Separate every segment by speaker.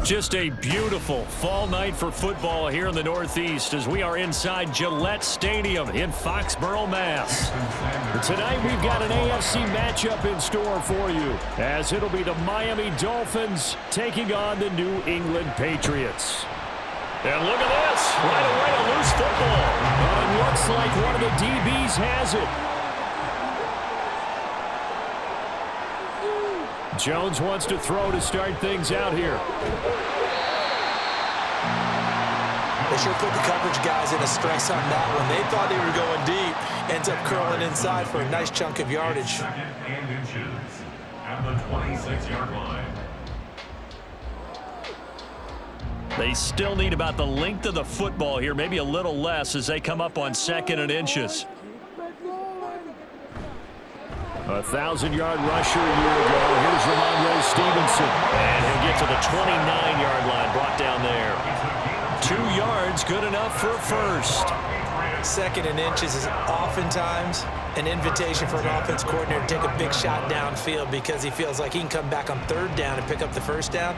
Speaker 1: Just a beautiful fall night for football here in the Northeast as we are inside Gillette Stadium in Foxborough, Mass. Tonight we've got an AFC matchup in store for you as it'll be the Miami Dolphins taking on the New England Patriots. And look at this, right away a loose football. But it looks like one of the DBs has it. Jones wants to throw to start things out here.
Speaker 2: They sure put the coverage guys in a stress on that one. They thought they were going deep. Ends up curling inside for a nice chunk of yardage.
Speaker 3: Second and inches at the 26-yard line.
Speaker 1: They still need about the length of the football here, maybe a little less as they come up on 2nd and inches. A 1,000-yard rusher a year ago. Here's Ramondre Stevenson. And he'll get to the 29-yard line, brought down there. 2 yards, good enough for a first.
Speaker 2: 2nd and inches is oftentimes an invitation for an offense coordinator to take a big shot downfield because he feels like he can come back on 3rd down and pick up the first down.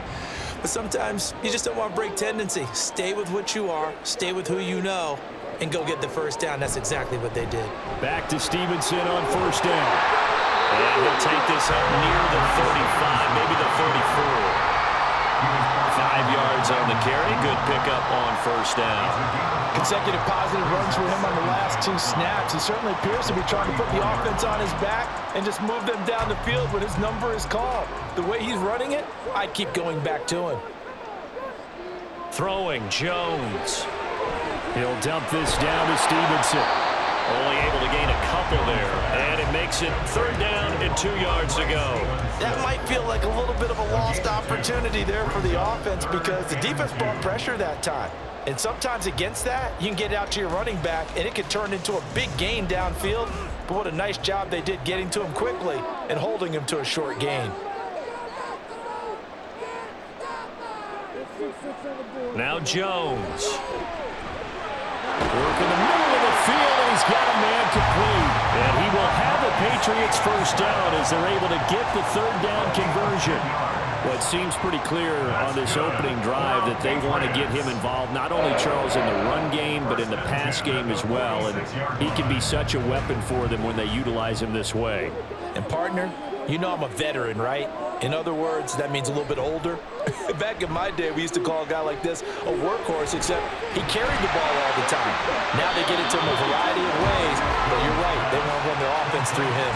Speaker 2: But sometimes you just don't want to break tendency. Stay with what you are, stay with who you know, and go get the first down. That's exactly what they did.
Speaker 1: Back to Stevenson on 1st down. And he'll take this up near the 35, maybe the 34. 5 yards on the carry. Good pickup on 1st down.
Speaker 4: Consecutive positive runs for him on the last 2 snaps. He certainly appears to be trying to put the offense on his back and just move them down the field when his number is called. The way he's running it, I'd keep going back to him.
Speaker 1: Throwing Jones. He'll dump this down to Stevenson. Only able to gain a couple there. And it makes it 3rd down and 2 yards to go.
Speaker 4: That might feel like a little bit of a lost opportunity there for the offense because the defense brought pressure that time. And sometimes against that, you can get out to your running back, and it can turn into a big gain downfield. But what a nice job they did getting to him quickly and holding him to a short gain.
Speaker 1: Now Jones. Work in the middle of the field, and he's got a man complete. And he will have the Patriots first down as they're able to get the 3rd down conversion. Well, it seems pretty clear on this opening drive that they want to get him involved, not only, Charles, in the run game, but in the pass game as well. And he can be such a weapon for them when they utilize him this way.
Speaker 4: And, partner, you know I'm a veteran, right? In other words, that means a little bit older. Back in my day, we used to call a guy like this a workhorse, except he carried the ball all the time. Now they get it to him a variety of ways, but you're right, they want to run their offense through him.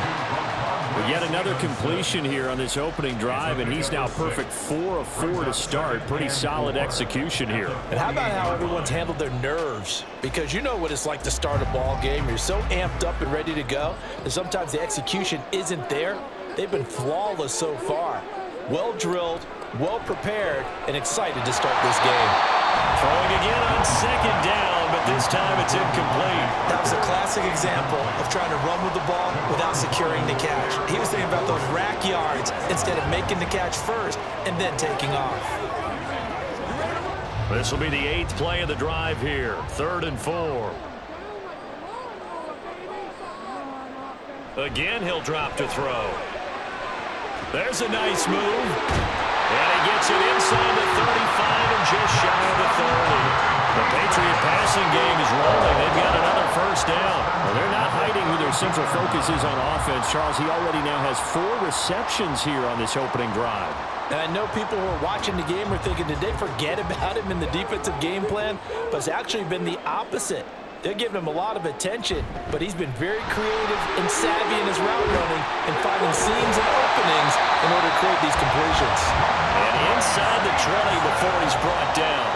Speaker 1: Well, yet another completion here on this opening drive, and he's now perfect 4 of 4 to start. Pretty solid execution here.
Speaker 4: And how about how everyone's handled their nerves? Because you know what it's like to start a ball game. You're so amped up and ready to go, and sometimes the execution isn't there. They've been flawless so far. Well drilled, well prepared, and excited to start this game.
Speaker 1: Throwing again on 2nd down, but this time it's incomplete.
Speaker 2: That was a classic example of trying to run with the ball without securing the catch. He was thinking about those rack yards instead of making the catch first and then taking off.
Speaker 1: This will be the 8th play of the drive here. 3rd and 4. Again, he'll drop to throw. There's a nice move. And he gets it inside the 35 and just shy of the 30. The Patriot passing game is rolling. They've got another first down. Well, they're not hiding who their central focus is on offense. Charles, he already now has 4 receptions here on this opening drive.
Speaker 4: And I know people who are watching the game are thinking, did they forget about him in the defensive game plan? But it's actually been the opposite. They're giving him a lot of attention, but he's been very creative and savvy in his route running and finding seams and openings in order to create these completions.
Speaker 1: And inside the 20 before he's brought down.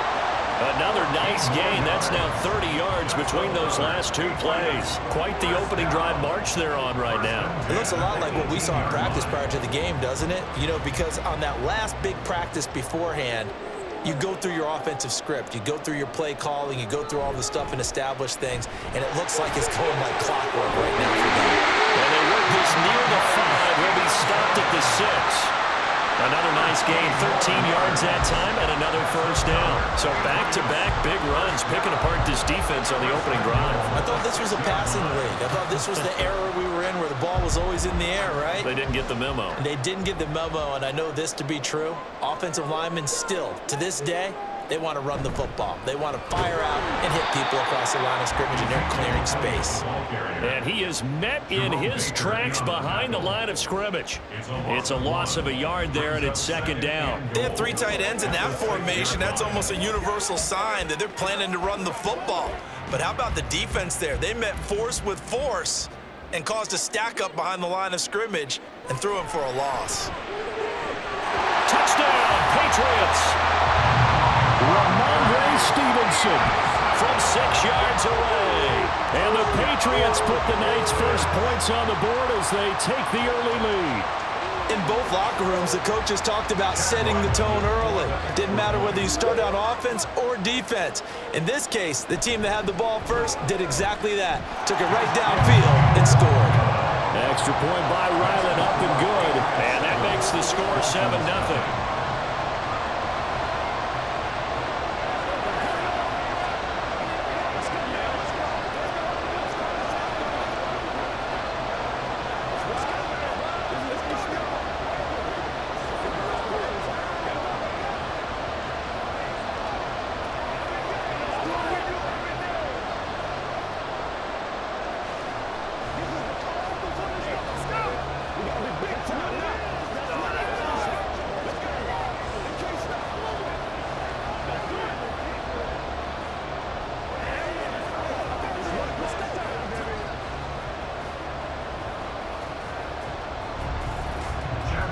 Speaker 1: Another nice gain. That's now 30 yards between those last 2 plays. Quite the opening drive march they're on right now.
Speaker 2: It looks a lot like what we saw in practice prior to the game, doesn't it? You know, because on that last big practice beforehand, you go through your offensive script, you go through your play calling, you go through all the stuff and establish things, and it looks like it's going like clockwork right now for them.
Speaker 1: And they work this near the 5. He'll be stopped at the 6. Another nice gain, 13 yards that time, and another first down. So back-to-back big runs, picking apart this defense on the opening drive.
Speaker 2: I thought this was a passing league. I thought this was the era we were in where the ball was always in the air, right?
Speaker 1: They didn't get the memo.
Speaker 2: They didn't get the memo, and I know this to be true. Offensive linemen still, to this day, they want to run the football. They want to fire out and hit people across the line of scrimmage, and they're clearing space.
Speaker 1: And he is met in his tracks behind the line of scrimmage. It's a loss of a yard there, and it's second down.
Speaker 2: They have three tight ends in that formation. That's almost a universal sign that they're planning to run the football. But how about the defense there? They met force with force and caused a stack up behind the line of scrimmage and threw him for a loss.
Speaker 1: Touchdown, Patriots! Ramondre Stevenson from 6 yards away. And the Patriots put the night's first points on the board as they take the early lead.
Speaker 2: In both locker rooms, the coaches talked about setting the tone early. Didn't matter whether you start on offense or defense. In this case, the team that had the ball first did exactly that. Took it right downfield and scored.
Speaker 1: Extra point by Ryland, up and good. And that makes the score 7-0.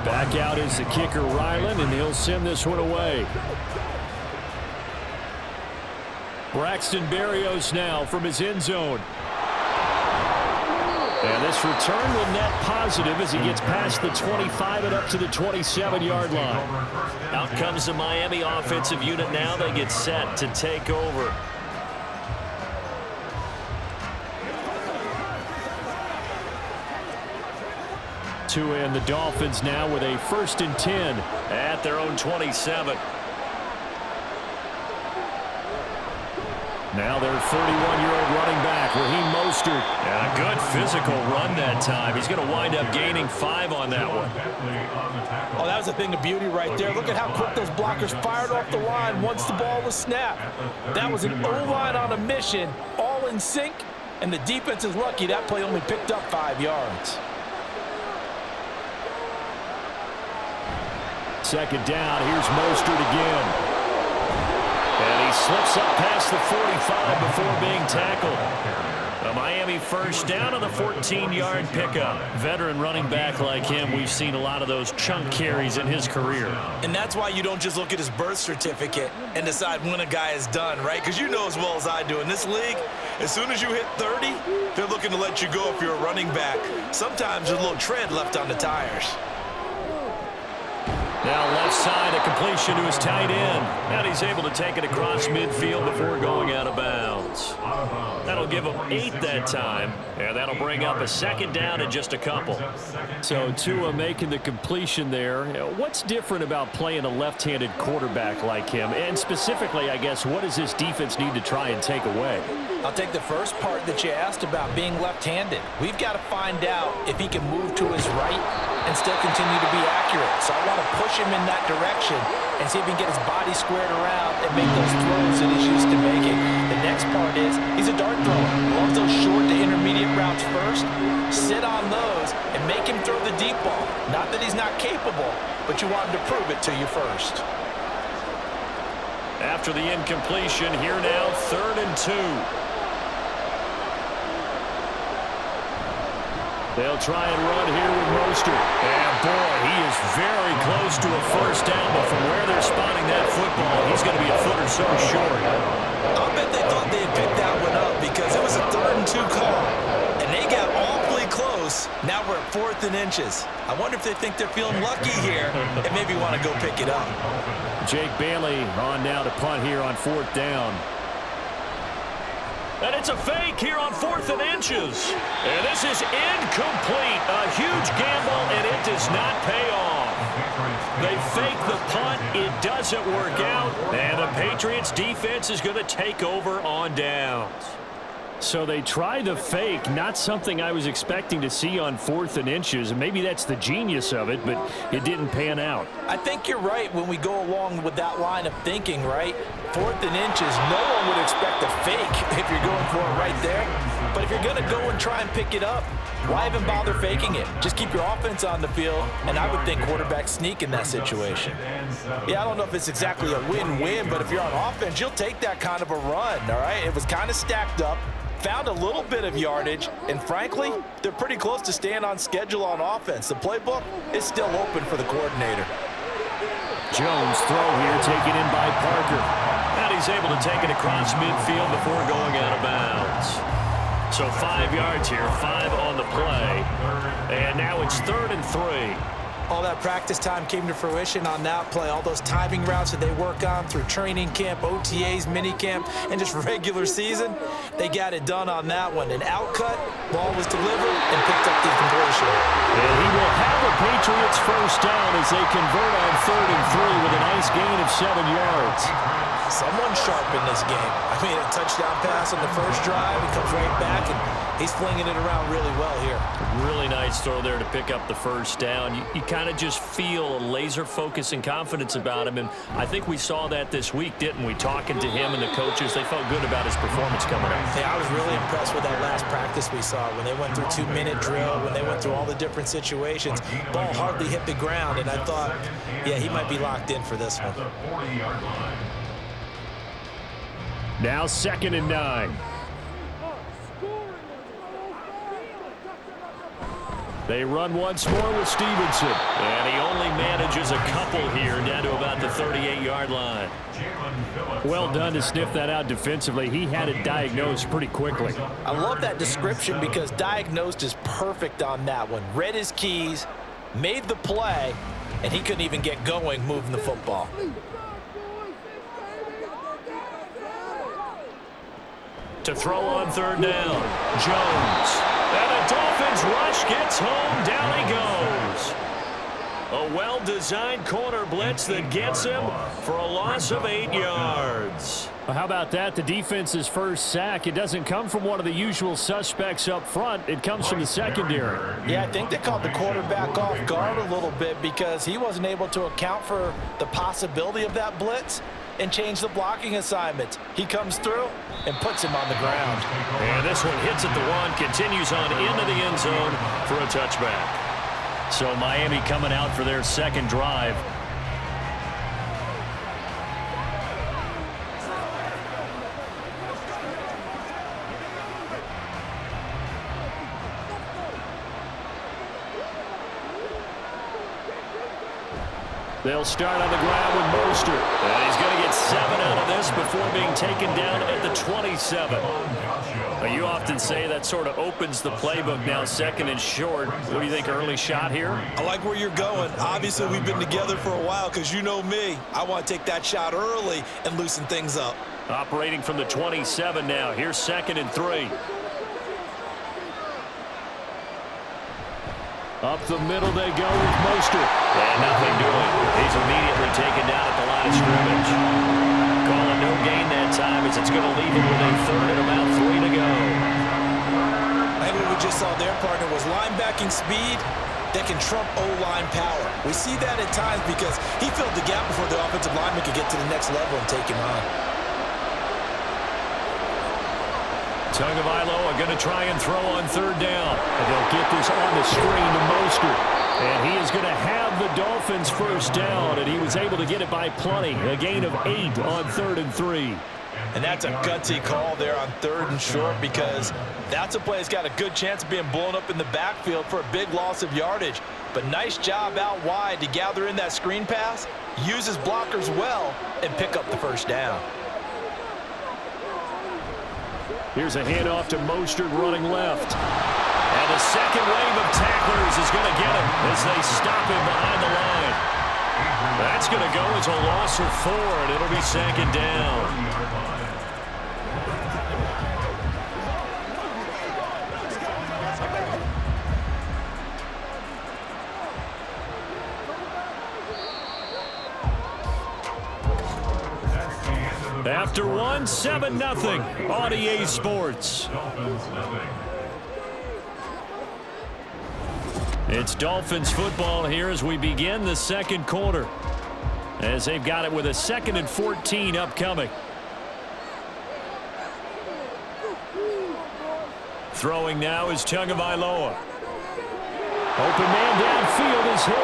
Speaker 1: Back out is the kicker, Ryland, and he'll send this one away. Braxton Berrios now from his end zone. And this return will net positive as he gets past the 25 and up to the 27-yard line. Out comes the Miami offensive unit now. They get set to take over. And the Dolphins now with a 1st and 10 at their own 27. Now their 31-year-old running back, Raheem Mostert. And a good physical run that time. He's going to wind up gaining 5 on that one.
Speaker 4: Oh, that was a thing of beauty right there. Look at how quick those blockers fired off the line once the ball was snapped. That was an O-line on a mission, all in sync, and the defense is lucky that play only picked up 5 yards.
Speaker 1: Second down, here's Mostert again. And he slips up past the 45 before being tackled. A Miami first down on the 14-yard pickup. Veteran running back like him, we've seen a lot of those chunk carries in his career.
Speaker 2: And that's why you don't just look at his birth certificate and decide when a guy is done, right? Because you know as well as I do, in this league, as soon as you hit 30, they're looking to let you go if you're a running back. Sometimes there's a little tread left on the tires.
Speaker 1: Now left side, a completion to his tight end. And he's able to take it across midfield before going out of bounds. That'll give him 8 that time. And that'll bring up a second down in just a couple. So Tua making the completion there. What's different about playing a left-handed quarterback like him? And specifically, I guess, what does this defense need to try and take away?
Speaker 4: I'll take the first part that you asked about being left-handed. We've got to find out if he can move to his right and still continue to be accurate. So I want to push him in that direction and see if he can get his body squared around and make those throws that he's used to making. The next part is he's a dart thrower. Loves those short to intermediate routes first. Sit on those and make him throw the deep ball. Not that he's not capable, but you want him to prove it to you first.
Speaker 1: After the incompletion, here now, 3rd and 2. They'll try and run here with Mostert. And, boy, he is very close to a first down, but from where they're spotting that football, he's going to be a foot or so short.
Speaker 2: I'll bet they thought they had picked that one up because it was a 3rd and 2 call, and they got awfully close. Now we're at 4th and inches. I wonder if they think they're feeling lucky here and maybe want to go pick it up.
Speaker 1: Jake Bailey on now to punt here on 4th down. And it's a fake here on 4th and inches. And this is incomplete. A huge gamble, and it does not pay off. They fake the punt. It doesn't work out. And the Patriots defense is going to take over on downs. So they try the fake, not something I was expecting to see on 4th and inches. And maybe that's the genius of it, but it didn't pan out.
Speaker 4: I think you're right when we go along with that line of thinking, right? 4th and inches, no one would expect a fake if you're going for it right there. But if you're going to go and try and pick it up, why even bother faking it? Just keep your offense on the field, and I would think quarterback sneak in that situation. Yeah, I don't know if it's exactly a win-win, but if you're on offense, you'll take that kind of a run, all right? It was kind of stacked up. Found a little bit of yardage, and frankly, they're pretty close to staying on schedule on offense. The playbook is still open for the coordinator.
Speaker 1: Jones throw here, taken in by Parker. And he's able to take it across midfield before going out of bounds. So 5 yards here, 5 on the play. And now it's 3rd and 3.
Speaker 2: All that practice time came to fruition on that play. All those timing routes that they work on through training camp, OTAs, minicamp, and just regular season, they got it done on that one. An outcut, ball was delivered, and picked up the completion.
Speaker 1: And he will have a Patriots first down as they convert on 3rd and 3 with a nice gain of 7 yards.
Speaker 2: Someone's sharp in this game. I mean, a touchdown pass on the first drive, he comes right back, and he's flinging it around really well here.
Speaker 1: Really nice throw there to pick up the first down. You kind of just feel a laser focus and confidence about him, and I think we saw that this week, didn't we? Talking to him and the coaches, they felt good about his performance coming up.
Speaker 2: Yeah, I was really impressed with that last practice we saw when they went through 2-minute drill, when they went through all the different situations. Ball hardly hit the ground, and I thought, yeah, he might be locked in for this one.
Speaker 1: Now 2nd and 9. They run once more with Stevenson. And he only manages a couple here down to about the 38-yard line. Well done to sniff that out defensively. He had it diagnosed pretty quickly.
Speaker 4: I love that description because diagnosed is perfect on that one. Read his keys, made the play, and he couldn't even get going moving the football.
Speaker 1: To throw on 3rd down, Jones. And the Dolphins rush gets home. Down he goes. A well-designed corner blitz that gets him for a loss of 8 yards. Well, how about that? The defense's first sack. It doesn't come from one of the usual suspects up front. It comes from the secondary.
Speaker 4: Yeah, I think they caught the quarterback off guard a little bit because he wasn't able to account for the possibility of that blitz and change the blocking assignments. He comes through and puts him on the ground.
Speaker 1: And this one hits at the 1, continues on into the end zone for a touchback. So Miami coming out for their second drive. They'll start on the ground with Mostert. And he's going to get 7 out of this before being taken down at the 27. You often say that sort of opens the playbook now, 2nd and short. What do you think, early shot here?
Speaker 2: I like where you're going. Obviously, we've been together for a while because you know me. I want to take that shot early and loosen things up.
Speaker 1: Operating from the 27 now. Here's 2nd and 3. Up the middle they go with Mostert. And nothing doing. He's immediately taken down at the line of scrimmage. Call it no gain that time as it's going to leave him with a 3rd and about 3 to go.
Speaker 2: I think what we just saw their partner was linebacking speed that can trump O-line power. We see that at times because he filled the gap before the offensive lineman could get to the next level and take him on.
Speaker 1: Tagovailoa going to try and throw on 3rd down. And they'll get this on the screen to Mostert. And he is going to have the Dolphins first down, and he was able to get it by plenty. A gain of 8 on 3rd and 3.
Speaker 4: And that's a gutsy call there on 3rd and short because that's a play that's got a good chance of being blown up in the backfield for a big loss of yardage. But nice job out wide to gather in that screen pass, use his blockers well, and pick up the first down.
Speaker 1: Here's a handoff to Mostert running left. And the second wave of tacklers is going to get him as they stop him behind the line. That's going to go as a loss of 4, and it'll be 2nd down. After one, 7-0 on EA Sports.
Speaker 3: Dolphins nothing.
Speaker 1: It's Dolphins football here as we begin the second quarter, as they've got it with a 2nd and 14 upcoming. Throwing now is Tagovailoa. Open man downfield is Hill.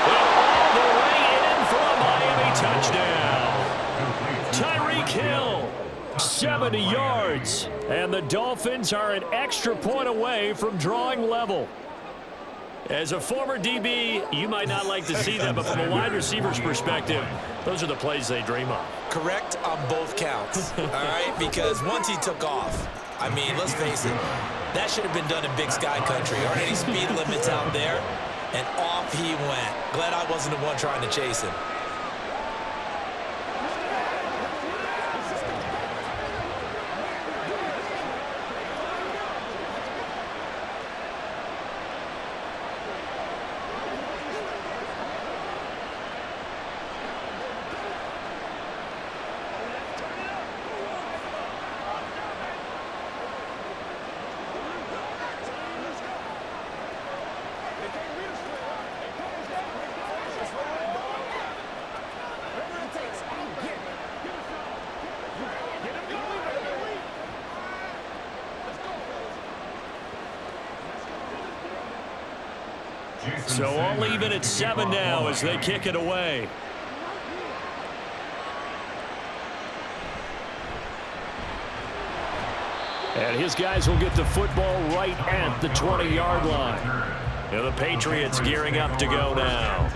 Speaker 1: And all the way in for a Miami touchdown. Tyreek Hill, 70 yards. And the Dolphins are an extra point away from drawing level. As a former DB, you might not like to see that, but from a wide receiver's perspective, those are the plays they dream of.
Speaker 2: Correct on both counts, all right? Because once he took off, I mean, let's face it, that should have been done in Big Sky Country. Aren't any speed limits out there? And off he went. Glad I wasn't the one trying to chase him.
Speaker 1: So all even at 7 now as they kick it away. And his guys will get the football right at the 20-yard line. Now the Patriots gearing up to go now.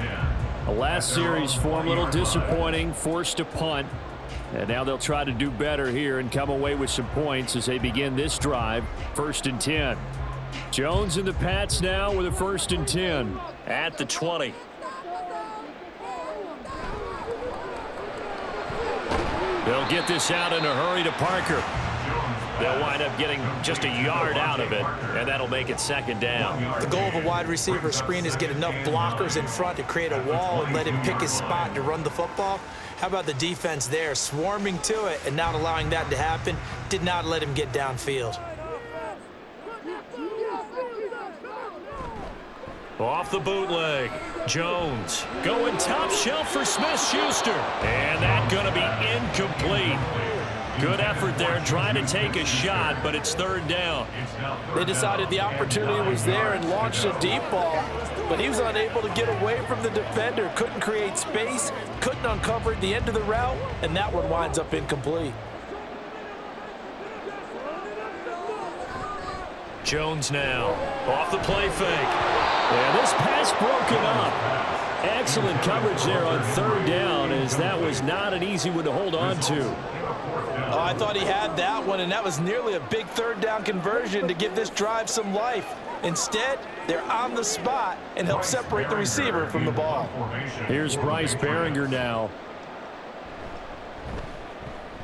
Speaker 1: The last series for them a little disappointing, forced a punt. And now they'll try to do better here and come away with some points as they begin this drive, 1st and 10. Jones and the Pats now with a 1st and 10 at the 20. They'll get this out in a hurry to Parker. They'll wind up getting just a yard out of it, and that'll make it 2nd down.
Speaker 2: The goal of a wide receiver screen is get enough blockers in front to create a wall and let him pick his spot to run the football. How about the defense there, swarming to it and not allowing that to happen? Did not let him get downfield.
Speaker 1: Off the bootleg, Jones going top shelf for Smith-Schuster. And that's going to be incomplete. Good effort there trying to take a shot, but it's 3rd down.
Speaker 4: They decided the opportunity was there and launched a deep ball, but he was unable to get away from the defender. Couldn't create space, couldn't uncover the end of the route, and that one winds up incomplete.
Speaker 1: Jones now off the play fake. And this pass broken up. Excellent coverage there on 3rd down, as that was not an easy one to hold on to.
Speaker 4: Oh, I thought he had that one, and that was nearly a big 3rd down conversion to give this drive some life. Instead, they're on the spot and help separate the receiver from the ball.
Speaker 1: Here's Bryce Behringer now.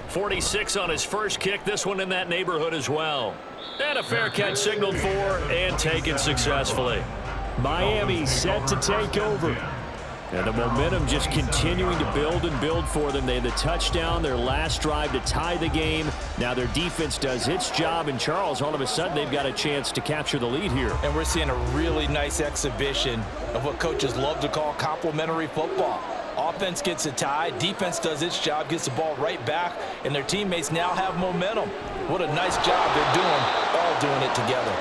Speaker 1: 46 on his first kick. This one in that neighborhood as well. And a fair catch signaled for and taken successfully. Miami set to take over. And the momentum just continuing to build and build for them. They had the touchdown, their last drive to tie the game. Now their defense does its job, and Charles, all of a sudden, they've got a chance to capture the lead here.
Speaker 4: And we're seeing a really nice exhibition of what coaches love to call complementary football. Offense gets a tie, defense does its job, gets the ball right back, and their teammates now have momentum. What a nice job they're doing, all doing it together.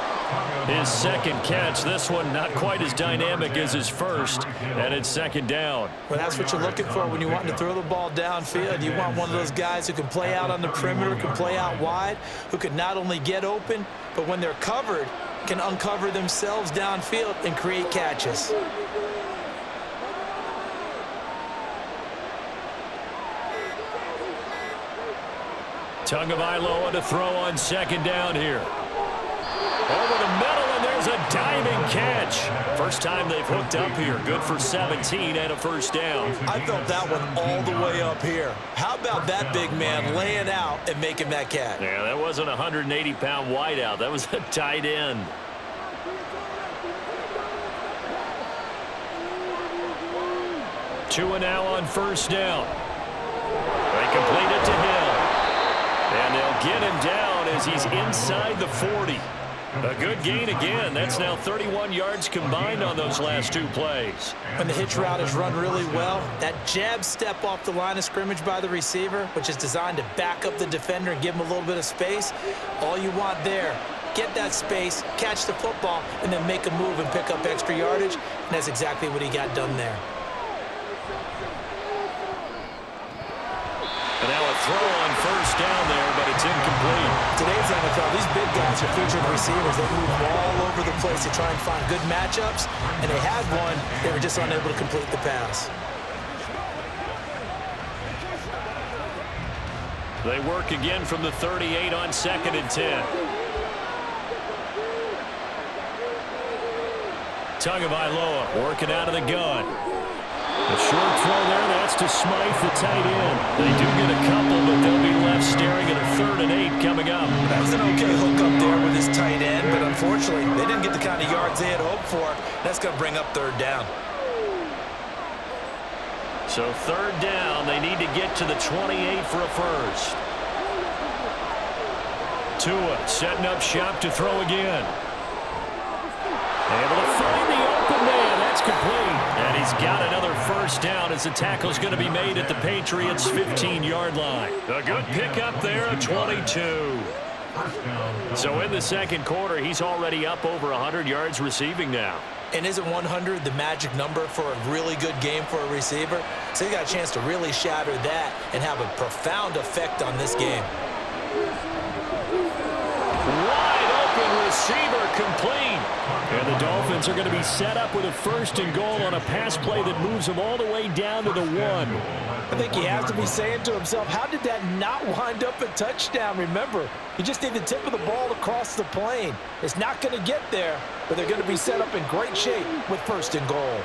Speaker 1: His 2nd catch, this one not quite as dynamic as his first, and it's 2nd down.
Speaker 2: Well, that's what you're looking for when you want to throw the ball downfield. You want one of those guys who can play out on the perimeter, can play out wide, who can not only get open, but when they're covered, can uncover themselves downfield and create catches.
Speaker 1: Tagovailoa to throw on 2nd down here. Over the middle, and there's a diving catch. First time they've hooked up here. Good for 17 and a 1st down.
Speaker 2: I felt that one all the way up here. How about that big man laying out and making that catch?
Speaker 1: Yeah, that wasn't a 180-pound wideout. That was a tight end. Two and now on 1st down. They complete it to Hill. And they'll get him down as he's inside the 40. A good gain again. That's now 31 yards combined on those last two plays.
Speaker 2: When the hitch route is run really well, that jab step off the line of scrimmage by the receiver, which is designed to back up the defender and give him a little bit of space, all you want there, get that space, catch the football, and then make a move and pick up extra yardage, and that's exactly what he got done there.
Speaker 1: And now a throw on first down there, but it's incomplete.
Speaker 2: Today's NFL, these big guys are featured receivers. They move all over the place to try and find good matchups, and they had one. They were just unable to complete the pass.
Speaker 1: They work again from the 38 on 2nd and 10. Tagovailoa working out of the gun. A short throw there, that's to Smythe, the tight end. They do get a couple, but they'll be left staring at a 3rd and 8 coming up.
Speaker 2: That was an okay hook up there with his tight end, but unfortunately, they didn't get the kind of yards they had hoped for. That's going to bring up 3rd down.
Speaker 1: So 3rd down, they need to get to the 28 for a first. Tua setting up shop to throw again. Able to find the open man. That's complete. And he's got another first down as the tackle's going to be made at the Patriots' 15-yard line. A good pickup there, a 22. So in the second quarter, he's already up over 100 yards receiving now.
Speaker 2: And isn't 100 the magic number for a really good game for a receiver? So he got a chance to really shatter that and have a profound effect on this game.
Speaker 1: Wide open receiver complete. And the Dolphins are going to be set up with a 1st and goal on a pass play that moves them all the way down to the 1.
Speaker 4: I think he has to be saying to himself, how did that not wind up a touchdown? Remember, you just need the tip of the ball across the plane. It's not going to get there, but they're going to be set up in great shape with 1st and goal.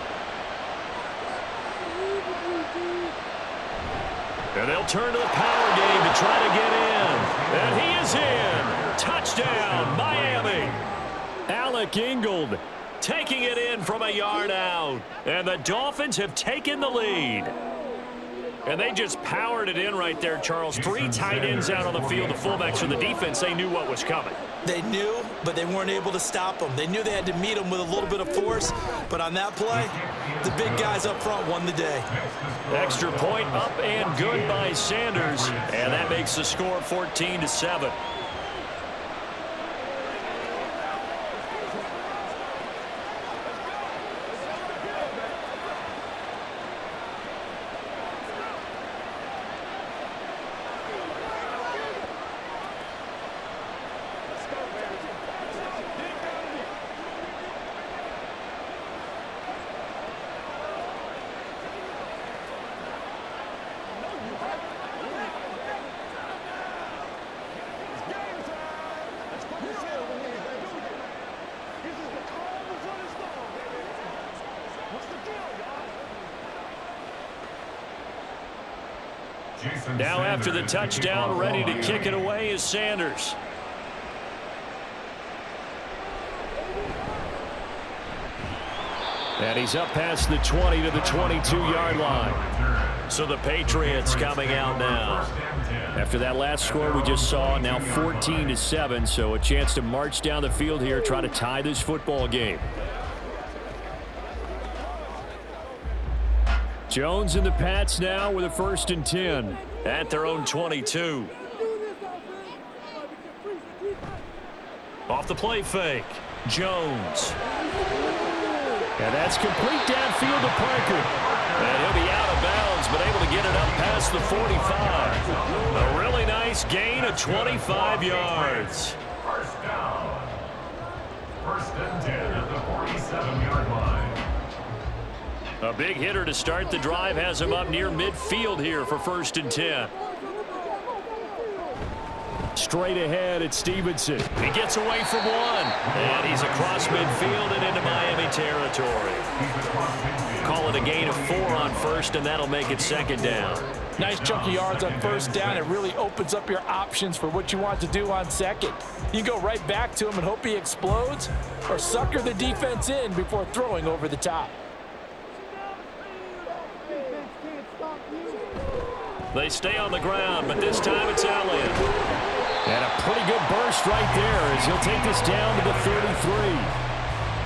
Speaker 1: And they'll turn to the power game to try to get in. And he is in. Touchdown, Miami. Alec Ingold taking it in from a yard out. And the Dolphins have taken the lead. And they just powered it in right there, Charles. 3 tight ends out on the field. The fullbacks for the defense, they knew what was coming.
Speaker 2: They knew, but they weren't able to stop them. They knew they had to meet them with a little bit of force. But on that play, the big guys up front won the day.
Speaker 1: Extra point up and good by Sanders. And that makes the score 14-7. Now after the touchdown, ready to kick it away is Sanders. And he's up past the 20 to the 22-yard line. So the Patriots coming out now. After that last score we just saw, now 14-7, so a chance to march down the field here, try to tie this football game. Jones and the Pats now with a 1st and 10 at their own 22. Off the play fake, Jones. And that's complete downfield to Parker. And he'll be out of bounds, but able to get it up past the 45. A really nice gain of 25 yards.
Speaker 3: First down. 1st and 10 at the 47-yard line.
Speaker 1: A big hitter to start the drive has him up near midfield here for 1st and 10. Straight ahead at Stevenson. He gets away from one. And he's across midfield and into Miami territory. Call it a gain of 4 on 1st, and that'll make it 2nd down.
Speaker 4: Nice chunk of yards on 1st down. It really opens up your options for what you want to do on 2nd. You can go right back to him and hope he explodes, or sucker the defense in before throwing over the top.
Speaker 1: They stay on the ground, but this time it's Allen. And a pretty good burst right there as he'll take this down to the 33.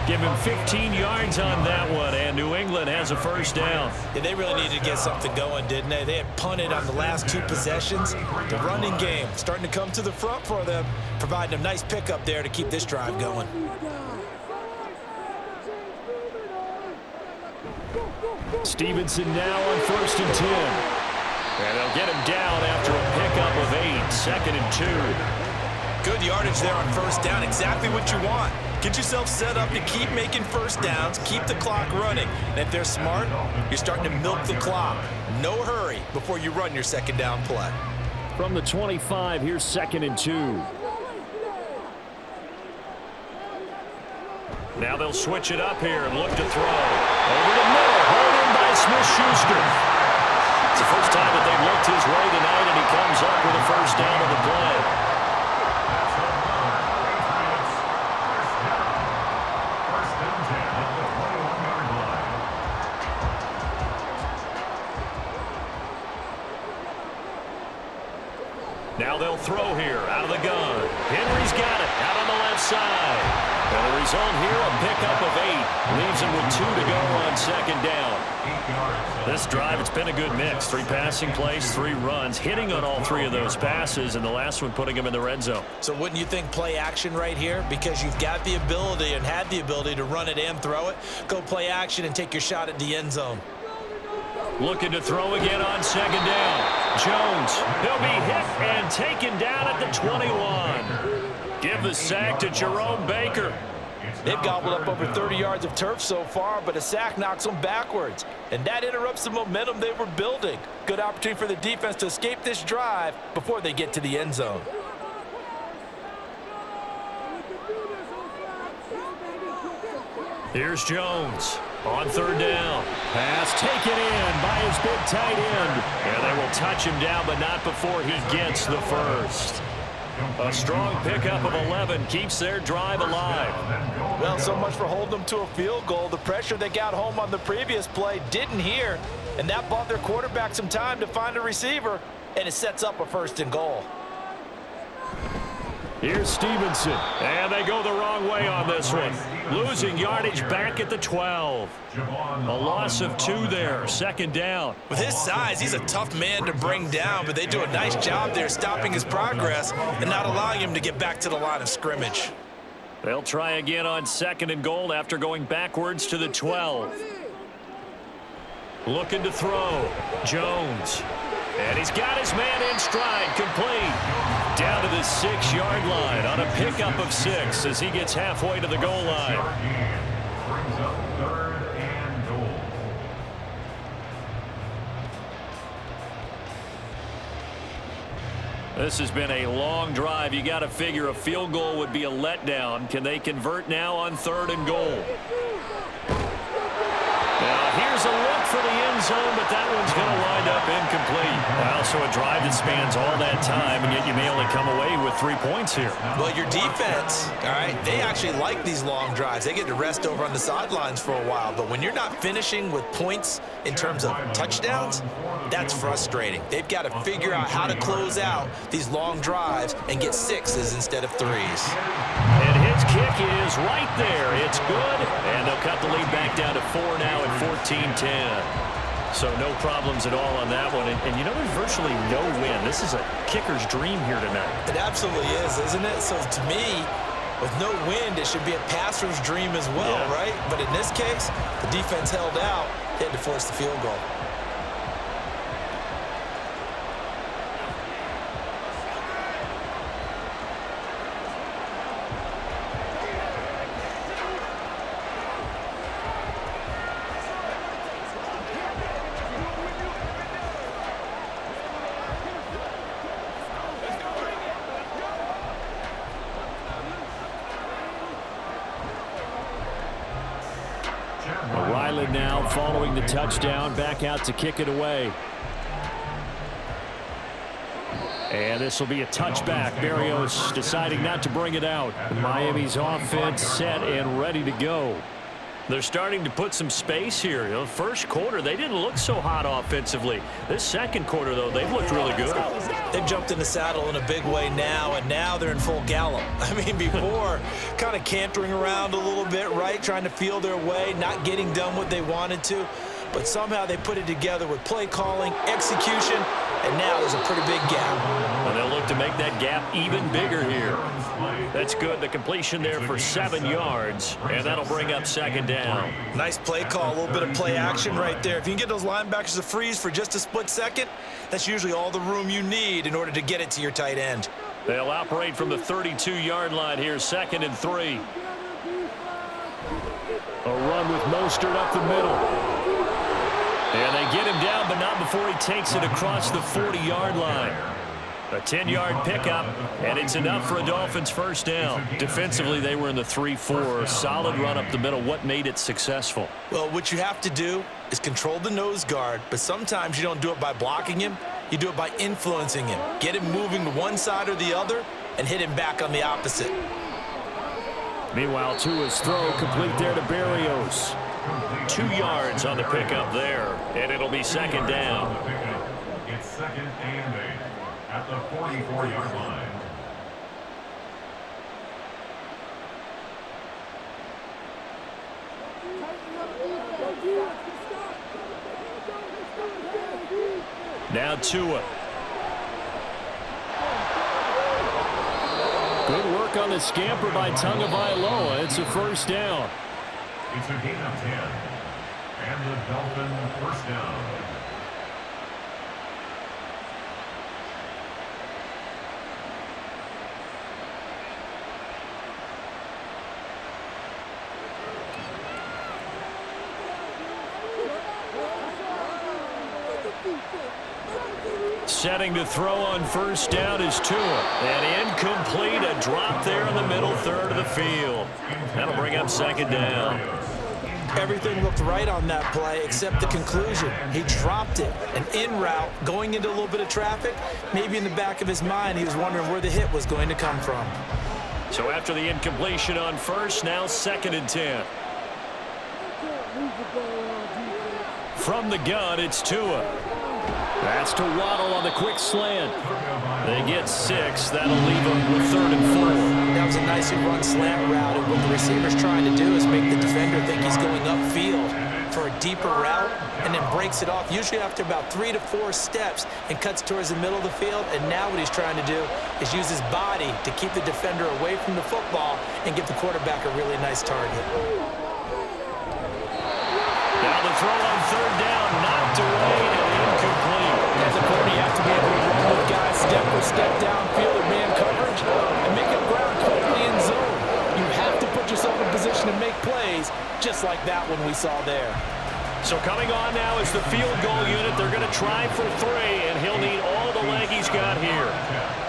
Speaker 1: Give him 15 yards on that one, and New England has a first down.
Speaker 2: Yeah, they really needed to get something going, didn't they? They had punted on the last 2 possessions. The running game starting to come to the front for them, providing a nice pickup there to keep this drive going.
Speaker 1: Stevenson now on 1st and 10. And they'll get him down after a pickup of 8, 2nd and 2.
Speaker 2: Good yardage there on first down, exactly what you want. Get yourself set up to keep making first downs, keep the clock running. And if they're smart, you're starting to milk the clock. No hurry before you run your second down play.
Speaker 1: From the 25, here's 2nd and 2. Now they'll switch it up here and look to throw. Over the middle, hauled in by Smith-Schuster. It's the first time that they've looked his way tonight, and he comes up with a first down on the play. Now they'll throw here out of the gun. Henry's got it out on the left side. And the result here, a pickup of 8. Leaves him with 2 to go on 2nd down. This drive, it's been a good mix. 3 passing plays, 3 runs, hitting on all 3 of those passes, and the last one putting him in the red zone.
Speaker 2: So wouldn't you think play action right here? Because you've got the ability and had the ability to run it and throw it. Go play action and take your shot at the end zone.
Speaker 1: Looking to throw again on 2nd down. Jones, he'll be hit and taken down at the 21. Give the sack to Jerome Baker.
Speaker 4: They've gobbled up over 30 yards of turf so far, but a sack knocks them backwards. And that interrupts the momentum they were building. Good opportunity for the defense to escape this drive before they get to the end zone.
Speaker 1: Here's Jones on 3rd down. Pass taken in by his big tight end. And they will touch him down, but not before he gets the first. A strong pickup of 11 keeps their drive alive.
Speaker 4: Well, so much for holding them to a field goal. The pressure they got home on the previous play didn't hear, and that bought their quarterback some time to find a receiver, and it sets up a 1st and goal.
Speaker 1: Here's Stevenson, and they go the wrong way on this one. Losing yardage back at the 12. A loss of 2 there, 2nd down.
Speaker 2: With his size, he's a tough man to bring down, but they do a nice job there stopping his progress and not allowing him to get back to the line of scrimmage.
Speaker 1: They'll try again on 2nd and goal after going backwards to the 12. Looking to throw. Jones. And he's got his man in stride, complete. Down to the 6-yard line on a pickup of 6 as he gets halfway to the goal line.
Speaker 3: Brings up 3rd and goal.
Speaker 1: This has been a long drive. You got to figure a field goal would be a letdown. Can they convert now on 3rd and goal? Now here's a look for the end zone, but that one's going to wind up incomplete. Well, so a drive that spans all that time, and yet you may only come away with 3 points here.
Speaker 2: Well, your defense, all right, they actually like these long drives. They get to rest over on the sidelines for a while, but when you're not finishing with points in terms of touchdowns, that's frustrating. They've got to figure out how to close out these long drives and get 6s instead of 3s.
Speaker 1: And his kick is right there. It's good, and they'll cut the lead back down to 4 now at 14-10. So no problems at all on that one. And you know, there's virtually no win. This is a kicker's dream here tonight.
Speaker 2: It absolutely is, isn't it? So to me, with no wind, it should be a passer's dream as well, right? But in this case, the defense held out. They had to force the field goal.
Speaker 1: Ryland now following the touchdown, back out to kick it away. And this will be a touchback. Berrios deciding not to bring it out. Miami's offense set and ready to go. They're starting to put some space here. You know, first quarter, they didn't look so hot offensively. This second quarter, though, they've looked really good.
Speaker 2: They've jumped in the saddle in a big way now, and now they're in full gallop. I mean, before, kind of cantering around a little bit, right, trying to feel their way, not getting done what they wanted to. But somehow they put it together with play calling, execution, and now there's a pretty big gap.
Speaker 1: And they'll look to make that gap even bigger here. That's good. The completion there for 7 yards, and that'll bring up second down.
Speaker 2: Nice play call, a little bit of play action right there. If you can get those linebackers to freeze for just a split second, that's usually all the room you need in order to get it to your tight end.
Speaker 1: They'll operate from the 32-yard line here, 2nd and 3. A run with Mostert up the middle. And they get him down, but not before he takes it across the 40-yard line. A 10-yard pickup, and it's enough for a Dolphins first down. Defensively, they were in the 3-4. Solid run up the middle. What made it successful?
Speaker 2: Well, what you have to do is control the nose guard, but sometimes you don't do it by blocking him. You do it by influencing him. Get him moving to one side or the other and hit him back on the opposite.
Speaker 1: Meanwhile, Tua's throw complete there to Berrios. 2 yards on the pickup there, and it'll be second down.
Speaker 3: It's 2nd and 8 at the 44-yard line.
Speaker 1: Now Tua. Good work on the scamper by Tagovailoa. It's a first down.
Speaker 3: It's a gain of 10. And the Dolphin first down.
Speaker 1: Setting to throw on first down is Tua. And incomplete, a drop there in the middle third of the field. That'll bring up second down.
Speaker 2: Everything looked right on that play except the conclusion. He dropped it. An in route, going into a little bit of traffic. Maybe in the back of his mind, he was wondering where the hit was going to come from.
Speaker 1: So after the incompletion on first, now 2nd and 10. From the gun, it's Tua. That's to Waddle on the quick slant. They get 6. That'll leave them with 3rd and 4.
Speaker 2: That was a nicely run slant route, and what the receiver's trying to do is make the defender think he's going upfield for a deeper route, and then breaks it off, usually after about 3 to 4 steps, and cuts towards the middle of the field. And now what he's trying to do is use his body to keep the defender away from the football and give the quarterback a really nice target.
Speaker 1: Now the throw on 3rd down, knocked away and incomplete.
Speaker 2: As a corner, you have to be able to run with guys step for step downfield in man coverage and make up ground quickly in zone. You have to put yourself in position to make plays, just like that one we saw there.
Speaker 1: So coming on now is the field goal unit. They're going to try for 3, and he'll need all the leg he's got here.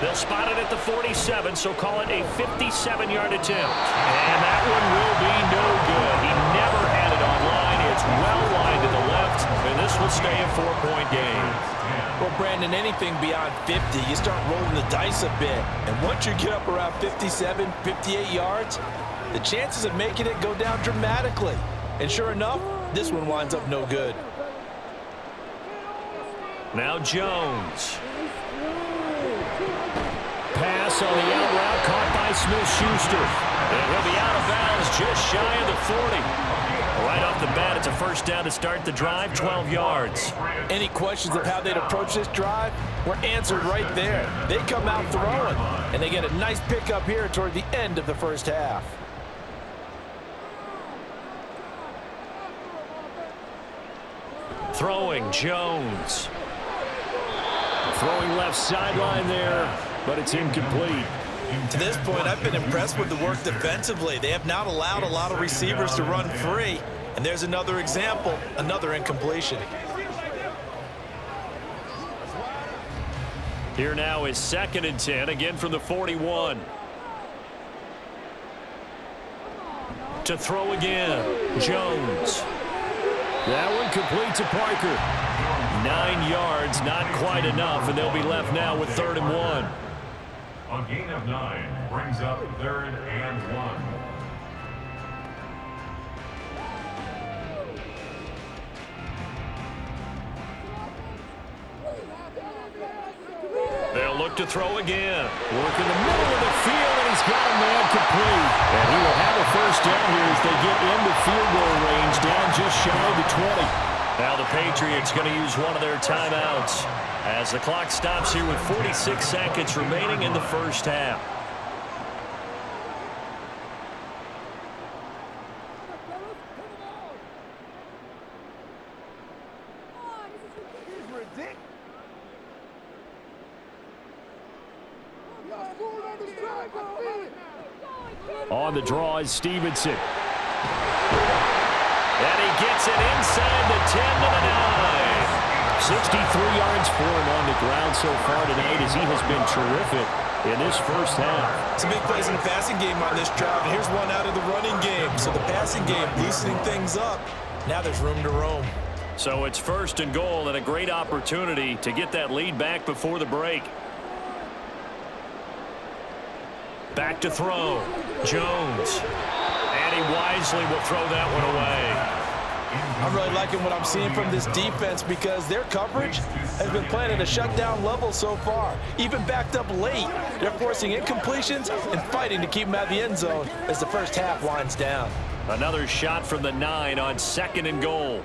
Speaker 1: They'll spot it at the 47, so call it a 57-yard attempt. And that one will be no good. He never had it on line. It's well wide to the left, and this will stay a 4-point game.
Speaker 4: Well, Brandon, anything beyond 50, you start rolling the dice a bit. And once you get up around 57, 58 yards, the chances of making it go down dramatically. And sure enough, this one winds up no good.
Speaker 1: Now Jones. Pass on the out route caught by Smith-Schuster. And he'll be out of bounds just shy of the 40. Right off the bat, it's a first down to start the drive, 12 yards.
Speaker 4: Any questions of how they'd approach this drive were answered right there. They come out throwing, and they get a nice pickup here toward the end of the first half.
Speaker 1: Throwing, Jones. Throwing left sideline there, but it's incomplete.
Speaker 2: To this point, I've been impressed with the work defensively. They have not allowed a lot of receivers to run free. And there's another example, another incompletion.
Speaker 1: Here now is 2nd and 10, again from the 41. To throw again, Jones. That one complete to Parker. 9 yards, not quite enough, and they'll be left now with 3rd and 1.
Speaker 3: A gain of 9 brings up 3rd and 1.
Speaker 1: look to throw again. Work in the middle of the field, and he's got a man complete. And he will have a first down here as they get into field goal range, down just shy of the 20. Now the Patriots going to use one of their timeouts as the clock stops here with 46 seconds remaining in the first half. On the draw is Stevenson. And he gets it inside the 10 to the 9. 63 yards for him on the ground so far tonight as he has been terrific in this first half.
Speaker 2: Some big plays in the passing game on this drive, and here's one out of the running game. So the passing game loosening things up. Now there's room to roam.
Speaker 1: So it's first and goal and a great opportunity to get that lead back before the break. Back to throw. Jones. And he wisely will throw that one away.
Speaker 4: I'm really liking what I'm seeing from this defense because their coverage has been playing at a shutdown level so far. Even backed up late, they're forcing incompletions and fighting to keep them out of the end zone as the first half winds down.
Speaker 1: Another shot from the 9 on second and goal.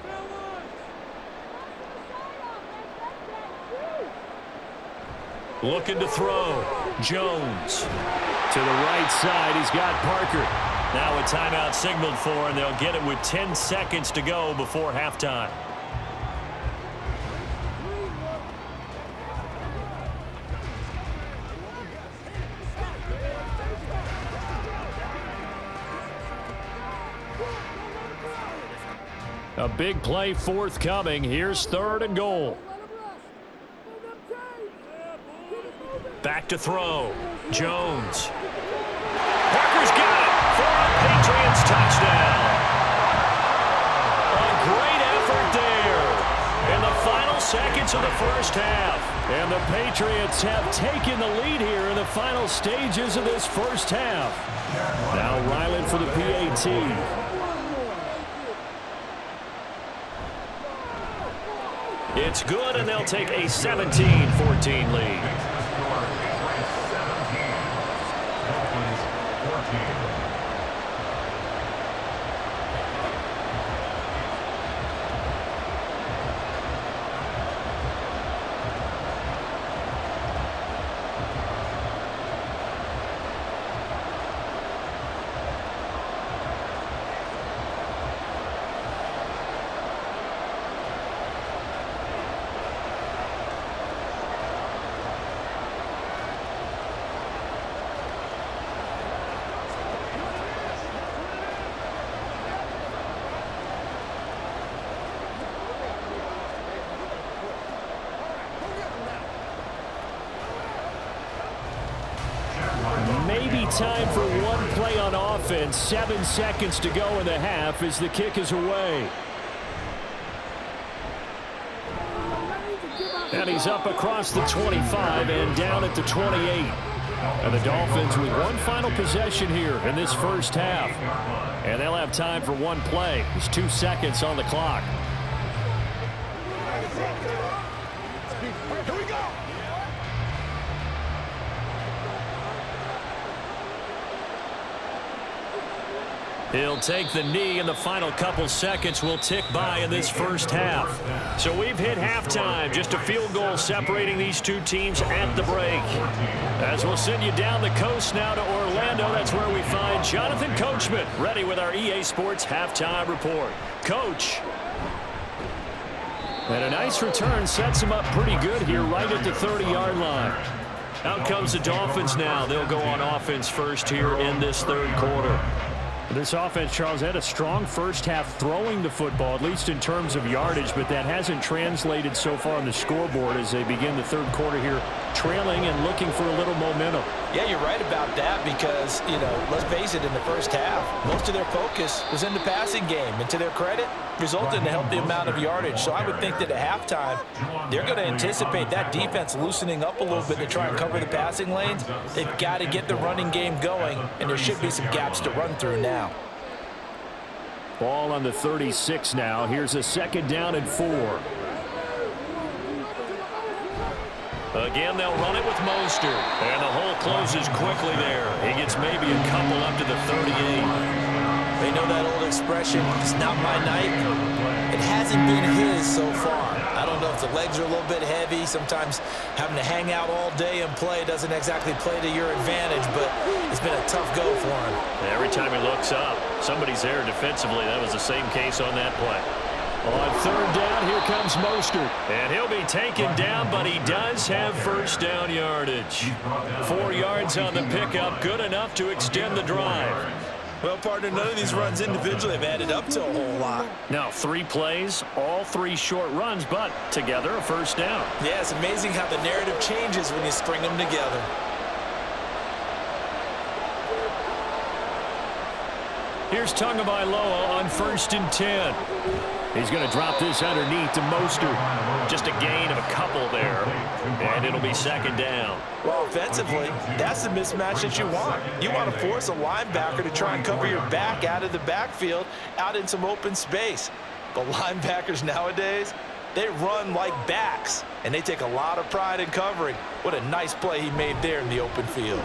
Speaker 1: Looking to throw. Jones. To the right side, he's got Parker. Now a timeout signaled for, and they'll get it with 10 seconds to go before halftime. A big play forthcoming. Here's third and goal. Back to throw. Jones. Parker's got it for a Patriots touchdown. A great effort there in the final seconds of the first half. And the Patriots have taken the lead here in the final stages of this first half. Now Ryland for the PAT. It's good, and they'll take a 17-14 lead. Maybe time for one play on offense. 7 seconds to go in the half as the kick is away. And he's up across the 25 and down at the 28. And the Dolphins with one final possession here in this first half. And they'll have time for one play. There's 2 seconds on the clock.
Speaker 5: Here we go.
Speaker 1: He'll take the knee, and the final couple seconds will tick by in this first half. So we've hit halftime. Just a field goal separating these two teams at the break. As we'll send you down the coast now to Orlando, that's where we find Jonathan Coachman, ready with our EA Sports halftime report. Coach. And a nice return sets him up pretty good here right at the 30-yard line. Out comes the Dolphins now. They'll go on offense first here in this third quarter. This offense, Charles, had a strong first half throwing the football, at least in terms of yardage, but that hasn't translated so far on the scoreboard as they begin the third quarter here, trailing and looking for a little momentum.
Speaker 4: Yeah, you're right about that because, let's face it, in the first half, most of their focus was in the passing game. And to their credit, resulted in a healthy amount of yardage. So I would think that at halftime, they're going to anticipate that defense loosening up a little bit to try and cover the passing lanes. They've got to get the running game going, and there should be some gaps to run through now.
Speaker 1: Ball on the 36 now. Here's a second down and 4. Again, they'll run it with Mostert. And the hole closes quickly there. He gets maybe a couple up to the 38.
Speaker 2: They know that old expression, it's not my night. It hasn't been his so far. I don't know if the legs are a little bit heavy. Sometimes having to hang out all day and play doesn't exactly play to your advantage, but it's been a tough go for him.
Speaker 1: Every time he looks up, somebody's there defensively. That was the same case on that play. On third down, here comes Mostert. And he'll be taken down, but he does have first down yardage. 4 yards on the pickup, good enough to extend the drive.
Speaker 2: Well, partner, none of these runs individually have added up to a whole lot.
Speaker 1: Now, 3 plays, all 3 short runs, but together a first down.
Speaker 2: Yeah, it's amazing how the narrative changes when you string them together.
Speaker 1: Here's Tagovailoa on 1st and 10. He's going to drop this underneath to Mostert. Just a gain of a couple there, and it'll be 2nd down.
Speaker 4: Well, offensively, that's the mismatch that you want. You want to force a linebacker to try and cover your back out of the backfield, out in some open space. But linebackers nowadays, they run like backs, and they take a lot of pride in covering. What a nice play he made there in the open field.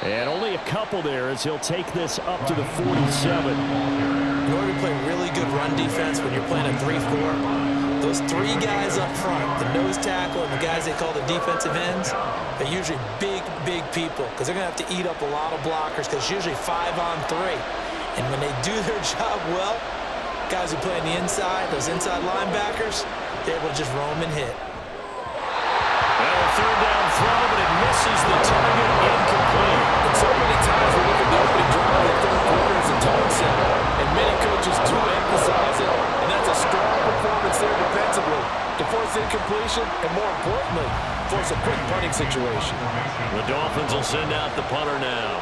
Speaker 1: And only a couple there as he'll take this up to the 47.
Speaker 2: In order to play really good run defense when you're playing a 3-4, those 3 guys up front, the nose tackle and the guys they call the defensive ends, they're usually big, big people because they're going to have to eat up a lot of blockers because it's usually 5 on 3. And when they do their job well, guys who play on the inside, those inside linebackers, they're able to just roam and hit.
Speaker 1: Well, a 3rd down throw, but it misses the target, incomplete.
Speaker 4: And so many times we look at the opening drive of the third quarter as a tone setter, and many coaches do emphasize it, and that's a strong performance there defensively to force incompletion and, more importantly, force a quick punting situation.
Speaker 1: The Dolphins will send out the punter now.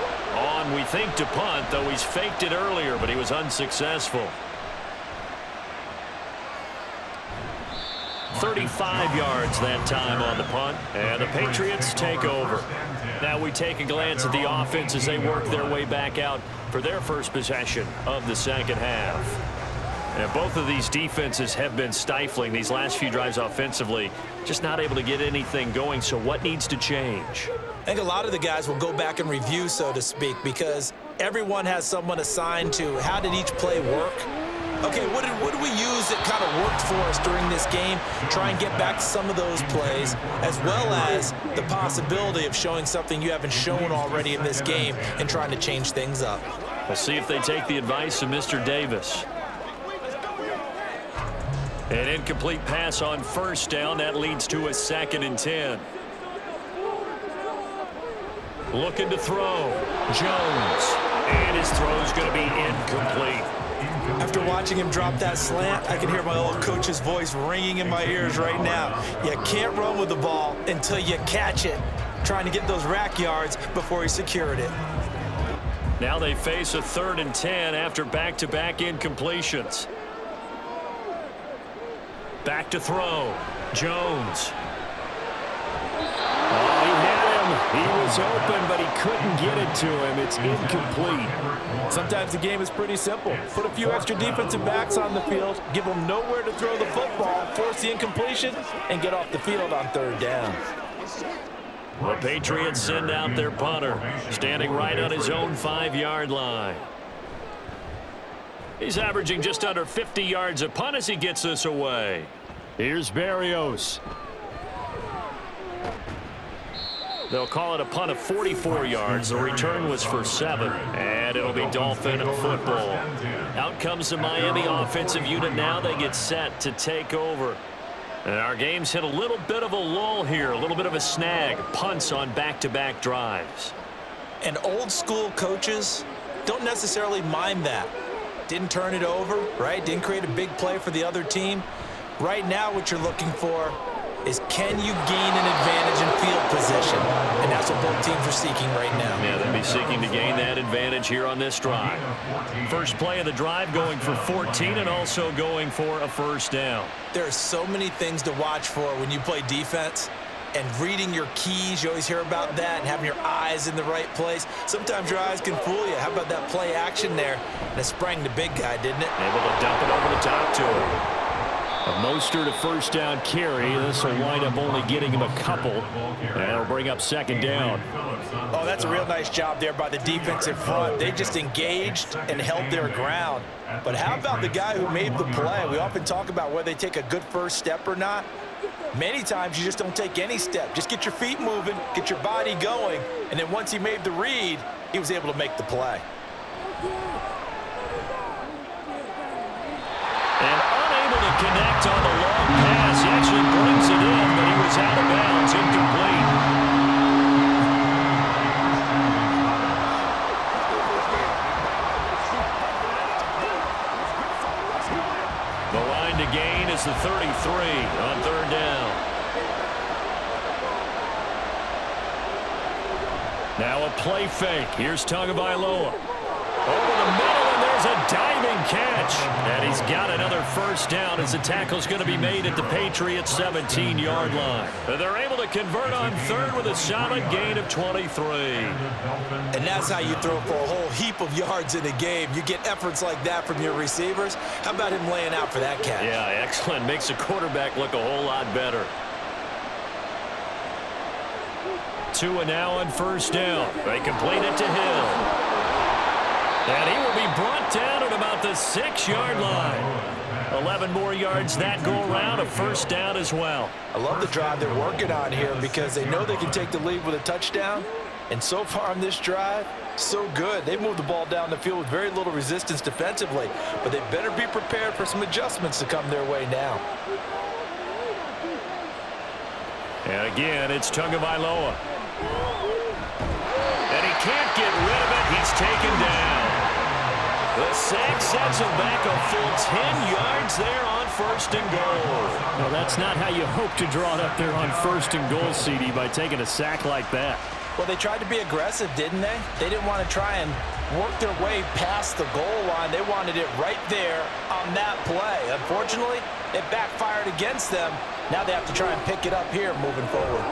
Speaker 1: On, we think, to punt, though he's faked it earlier, but he was unsuccessful. 35 yards that time on the punt, and the Patriots take over. Now we take a glance at the offense as they work their way back out for their first possession of the second half. And both of these defenses have been stifling these last few drives offensively, just not able to get anything going. So what needs to change?
Speaker 2: I think a lot of the guys will go back and review, so to speak, because everyone has someone assigned to how did each play work. Okay, what did we use that kind of worked for us during this game? Try and get back to some of those plays, as well as the possibility of showing something you haven't shown already in this game and trying to change things up.
Speaker 1: We'll see if they take the advice of Mr. Davis. An incomplete pass on 1st down. That leads to a 2nd and 10. Looking to throw. Jones. And his throw's going to be incomplete.
Speaker 2: After watching him drop that slant, I can hear my old coach's voice ringing in my ears right now. You can't run with the ball until you catch it. Trying to get those rack yards before he secured it.
Speaker 1: Now they face a 3rd and 10 after back-to-back incompletions. Back to throw. Jones. Oh, he had him. He was open, but he couldn't get it to him. It's incomplete.
Speaker 4: Sometimes the game is pretty simple. Put a few extra defensive backs on the field, give them nowhere to throw the football, force the incompletion, and get off the field on 3rd down.
Speaker 1: The Patriots send out their punter, standing right on his own 5-yard line. He's averaging just under 50 yards a punt as he gets this away. Here's Berrios. They'll call it a punt of 44 yards. The return was for 7, and it'll be Dolphin football. Out comes the Miami offensive unit now. They get set to take over. And our game's hit a little bit of a lull here, a little bit of a snag. Punts on back-to-back drives.
Speaker 2: And old school coaches don't necessarily mind that. Didn't turn it over, right? Didn't create a big play for the other team. Right now what you're looking for is can you gain an advantage in field position? And that's what both teams are seeking right now.
Speaker 1: Yeah, they'll be seeking to gain that advantage here on this drive. First play of the drive going for 14 and also going for a 1st down.
Speaker 2: There are so many things to watch for when you play defense. And reading your keys, you always hear about that, and having your eyes in the right place. Sometimes your eyes can fool you. How about that play action there? And it sprang the big guy, didn't it?
Speaker 1: Able to dump it over the top to him. Mostert a first down carry. This will wind up only getting him a couple. And it'll bring up second down.
Speaker 4: Oh, that's a real nice job there by the defensive front. They just engaged and held their ground. But how about the guy who made the play? We often talk about whether they take a good first step or not. Many times you just don't take any step. Just get your feet moving, get your body going, and then once he made the read, he was able to make the play.
Speaker 1: And unable to connect on the long pass. He actually brings it in, but he was out of bounds, incomplete. The line to gain is the 33 on third down. Now a play fake. Here's Tagovailoa. Over the middle, and there's a diving catch. And he's got another first down as the tackle's going to be made at the Patriots' 17-yard line. They're able to convert on third with a solid gain of 23.
Speaker 2: And that's how you throw for a whole heap of yards in a game. You get efforts like that from your receivers. How about him laying out for that catch?
Speaker 1: Yeah, excellent. Makes the quarterback look a whole lot better. Tua now on first down. They complete it to Hill. And he will be brought down at about the 6-yard line. 11 more yards that go around, a first down as well.
Speaker 4: I love the drive they're working on here because they know they can take the lead with a touchdown. And so far on this drive, so good. They moved the ball down the field with very little resistance defensively, but they better be prepared for some adjustments to come their way now.
Speaker 1: And again, it's Tagovailoa. And he can't get rid of it. He's taken down. The sack sets him back a full 10 yards there on first and goal. Well, that's not how you hope to draw it up there on first and goal, CD, by taking a sack like that.
Speaker 4: Well, they tried to be aggressive, didn't they? They didn't want to try and work their way past the goal line. They wanted it right there on that play. Unfortunately, it backfired against them. Now they have to try and pick it up here moving forward.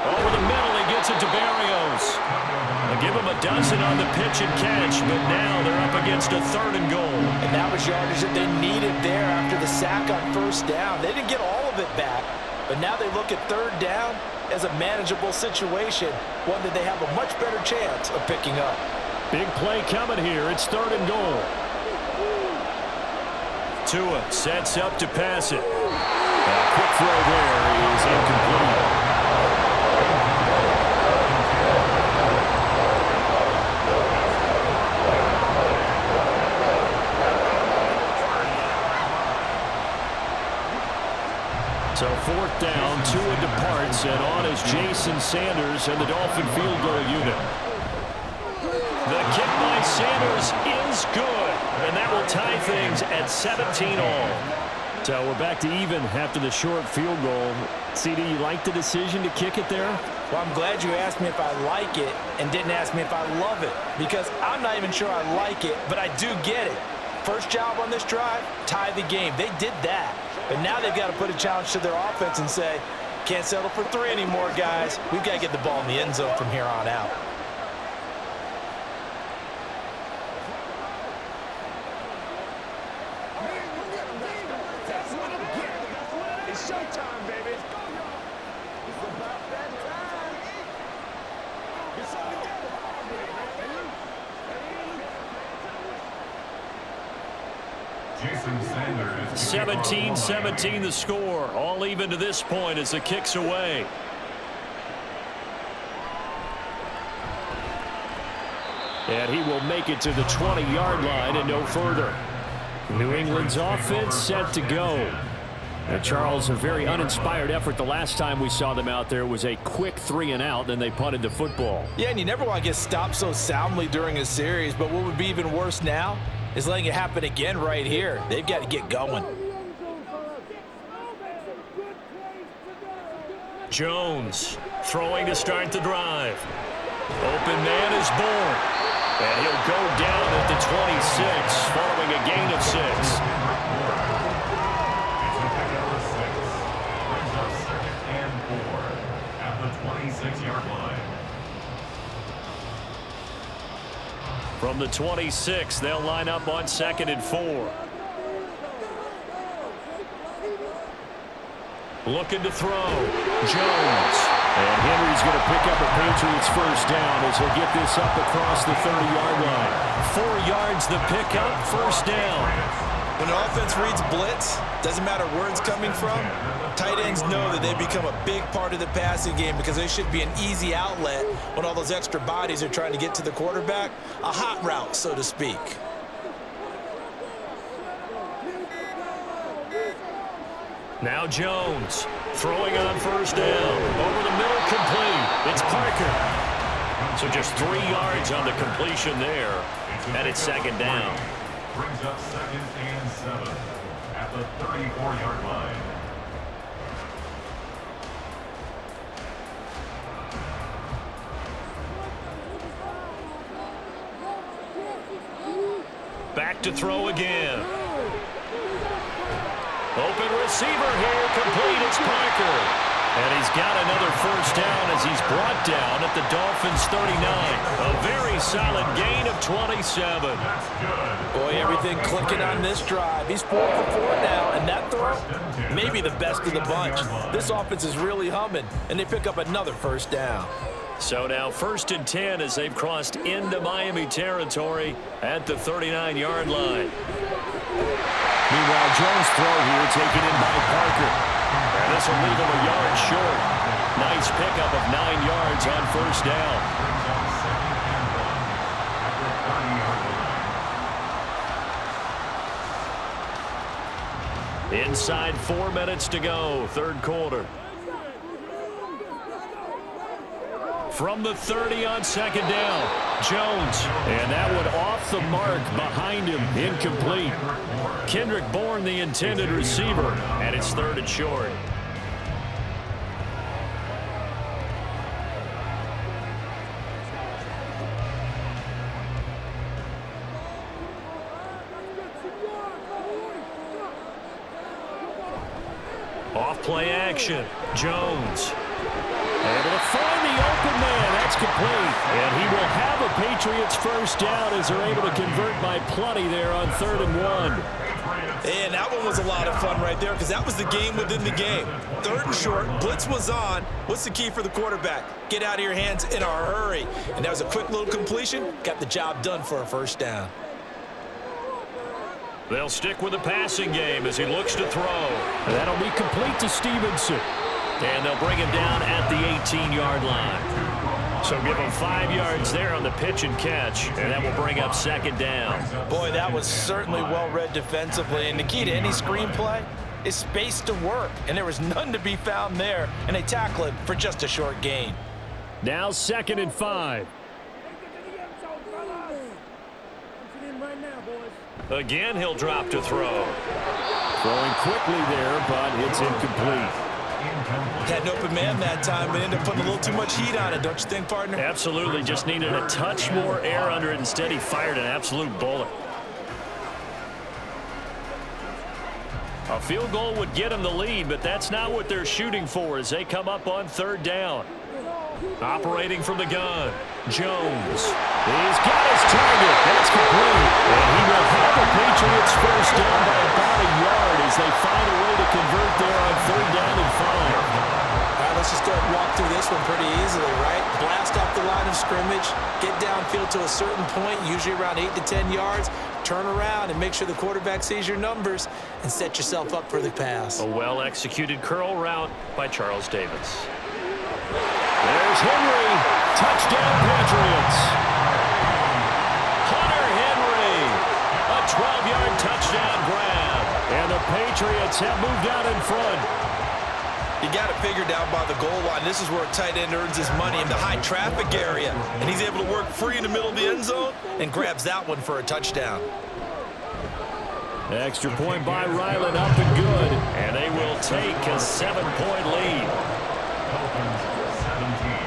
Speaker 1: Over the middle, he gets it to Barrios. They'll give him a dozen on the pitch and catch, but now they're up against a third and goal.
Speaker 4: And that was yardage that they needed there after the sack on first down. They didn't get all of it back, but now they look at third down as a manageable situation, one that they have a much better chance of picking up.
Speaker 1: Big play coming here. It's third and goal. Tua sets up to pass it. A quick throw there is incomplete. So fourth down, Tua departs, and on is Jason Sanders and the Dolphin field goal unit. The kick by Sanders is good, and that will tie things at 17 all. So we're back to even after the short field goal. CD, you like the decision to kick it there?
Speaker 4: Well, I'm glad you asked me if I like it and didn't ask me if I love it, because I'm not even sure I like it, but I do get it. First job on this drive, tie the game. They did that. But now they've got to put a challenge to their offense and say, can't settle for 3 anymore, guys. We've got to get the ball in the end zone from here on out.
Speaker 5: It's showtime, baby. It's about that time. It's all together.
Speaker 1: 17-17 the score. All even to this point as the kick's away. And he will make it to the 20-yard line and no further. New England's offense set to go. And Charles, a very uninspired effort the last time we saw them out there was a quick 3-and-out, then they punted the football.
Speaker 4: Yeah, and you never want to get stopped so soundly during a series, but what would be even worse now is letting it happen again right here. They've got to get going.
Speaker 1: Jones throwing to start the drive. Open man is born. And he'll go down at the 26 following a gain of 6. From the 26, they'll line up on 2nd and 4. Looking to throw. Jones. And Henry's going to pick up a Patriots first down as he'll get this up across the 30-yard line. 4 yards the pickup, first down.
Speaker 2: When an offense reads blitz, doesn't matter where it's coming from, tight ends know that they become a big part of the passing game because they should be an easy outlet when all those extra bodies are trying to get to the quarterback. A hot route, so to speak.
Speaker 1: Now Jones throwing on first down. Over the middle, complete. It's Parker. So just 3 yards on the completion there. And it's second down.
Speaker 3: Brings up 2nd and 7 at the 34-yard line.
Speaker 1: Back to throw again. Open receiver here, complete, it's Parker. And he's got another first down as he's brought down at the Dolphins' 39. A very solid gain of 27.
Speaker 4: Boy, everything clicking on this drive. He's 4 for 4 now, and that throw, maybe the best of the bunch. This offense is really humming, and they pick up another first down.
Speaker 1: So now 1st and 10 as they've crossed into Miami territory at the 39-yard line. Meanwhile, Jones' throw here taken in by Parker. And this will leave him a yard short. Nice pickup of 9 yards on first down. Inside 4 minutes to go, third quarter. From the 30 on second down, Jones. And that one off the mark behind him, incomplete. Kendrick Bourne, the intended receiver, and it's 3rd and short. Off play action, Jones. Able to find the open man. That's complete. And he will have a Patriots first down as they're able to convert by plenty there on 3rd and 1.
Speaker 2: And that one was a lot of fun right there because that was the game within the game. 3rd and short, blitz was on. What's the key for the quarterback? Get out of your hands in a hurry. And that was a quick little completion. Got the job done for a first down.
Speaker 1: They'll stick with the passing game as he looks to throw. That'll be complete to Stevenson. And they'll bring him down at the 18-yard line. So give him 5 yards there on the pitch and catch, and that will bring up second down.
Speaker 4: Boy, that was certainly well-read defensively. And the key to any screenplay is space to work. And there was none to be found there. And they tackle it for just a short gain.
Speaker 1: Now 2nd and 5. Again, he'll drop to throw. Throwing quickly there, but it's incomplete.
Speaker 2: Had an open man that time, but ended up putting a little too much heat on it, don't you think, partner?
Speaker 1: Absolutely. Just needed a touch more air under it. Instead, he fired an absolute bullet. A field goal would get him the lead, but that's not what they're shooting for as they come up on 3rd down. Operating from the gun, Jones. He's got his target. That's complete. And he will have the Patriots first down by about a yard as they find a way to convert there on 3rd down and 5.
Speaker 2: All right, let's just go ahead and walk through this one pretty easily, right? Blast off the line of scrimmage, get downfield to a certain point, usually around 8 to 10 yards, turn around and make sure the quarterback sees your numbers and set yourself up for the pass.
Speaker 1: A well-executed curl route by Charles Davis. There's Henry. Touchdown, Patriots. Hunter Henry. A 12-yard touchdown grab. And the Patriots have moved out in front.
Speaker 2: You got to figure down by the goal line. This is where a tight end earns his money in the high traffic area. And he's able to work free in the middle of the end zone and grabs that one for a touchdown.
Speaker 1: Extra point by Ryland, up and good. And they will take a 7-point lead.
Speaker 3: Dolphins 17.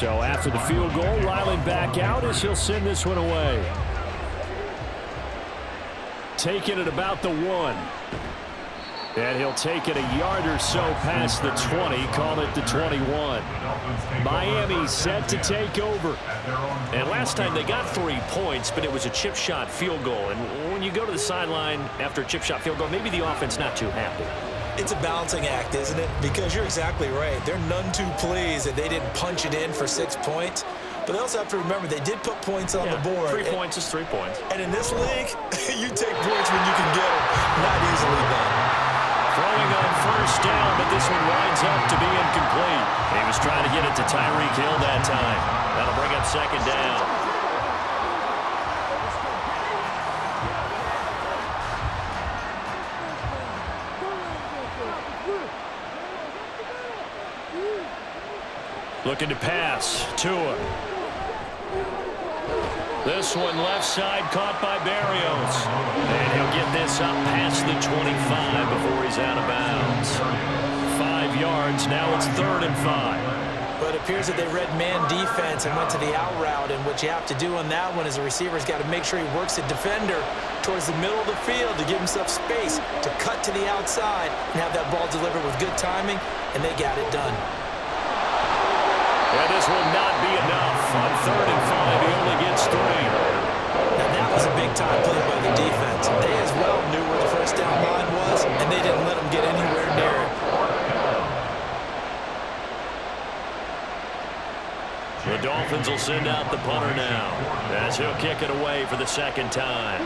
Speaker 1: So after the field goal, Ryland back out as he'll send this one away. Taking it about the 1. And he'll take it a yard or so past the 20, call it the 21. Miami set to take over.
Speaker 6: And last time they got 3 points, but it was a chip shot field goal. And when you go to the sideline after a chip shot field goal, maybe the offense not too happy.
Speaker 2: It's a balancing act, isn't it? Because you're exactly right. They're none too pleased that they didn't punch it in for 6 points. But they also have to remember they did put points on the board.
Speaker 6: 3 points is 3 points.
Speaker 2: And in this league, you take points when you can get them. Not easily done.
Speaker 1: Throwing on first down, but this one winds up to be incomplete.
Speaker 6: He was trying to get it to Tyreek Hill that time. That'll bring up second down.
Speaker 1: Looking to pass. Tua. This one left side caught by Barrios. And he'll get this up past the 25 before he's out of bounds. 5 yards. Now it's 3rd and 5.
Speaker 2: But it appears that they read man defense and went to the out route. And what you have to do on that one is the receiver's got to make sure he works the defender towards the middle of the field to give himself space to cut to the outside and have that ball delivered with good timing. And they got it done.
Speaker 1: And this will not be enough. On 3rd and 5, he only gets 3.
Speaker 2: Now that was a big-time play by the defense. They as well knew where the first down line was, and they didn't let them get anywhere near it.
Speaker 1: The Dolphins will send out the punter now as he'll kick it away for the 2nd time.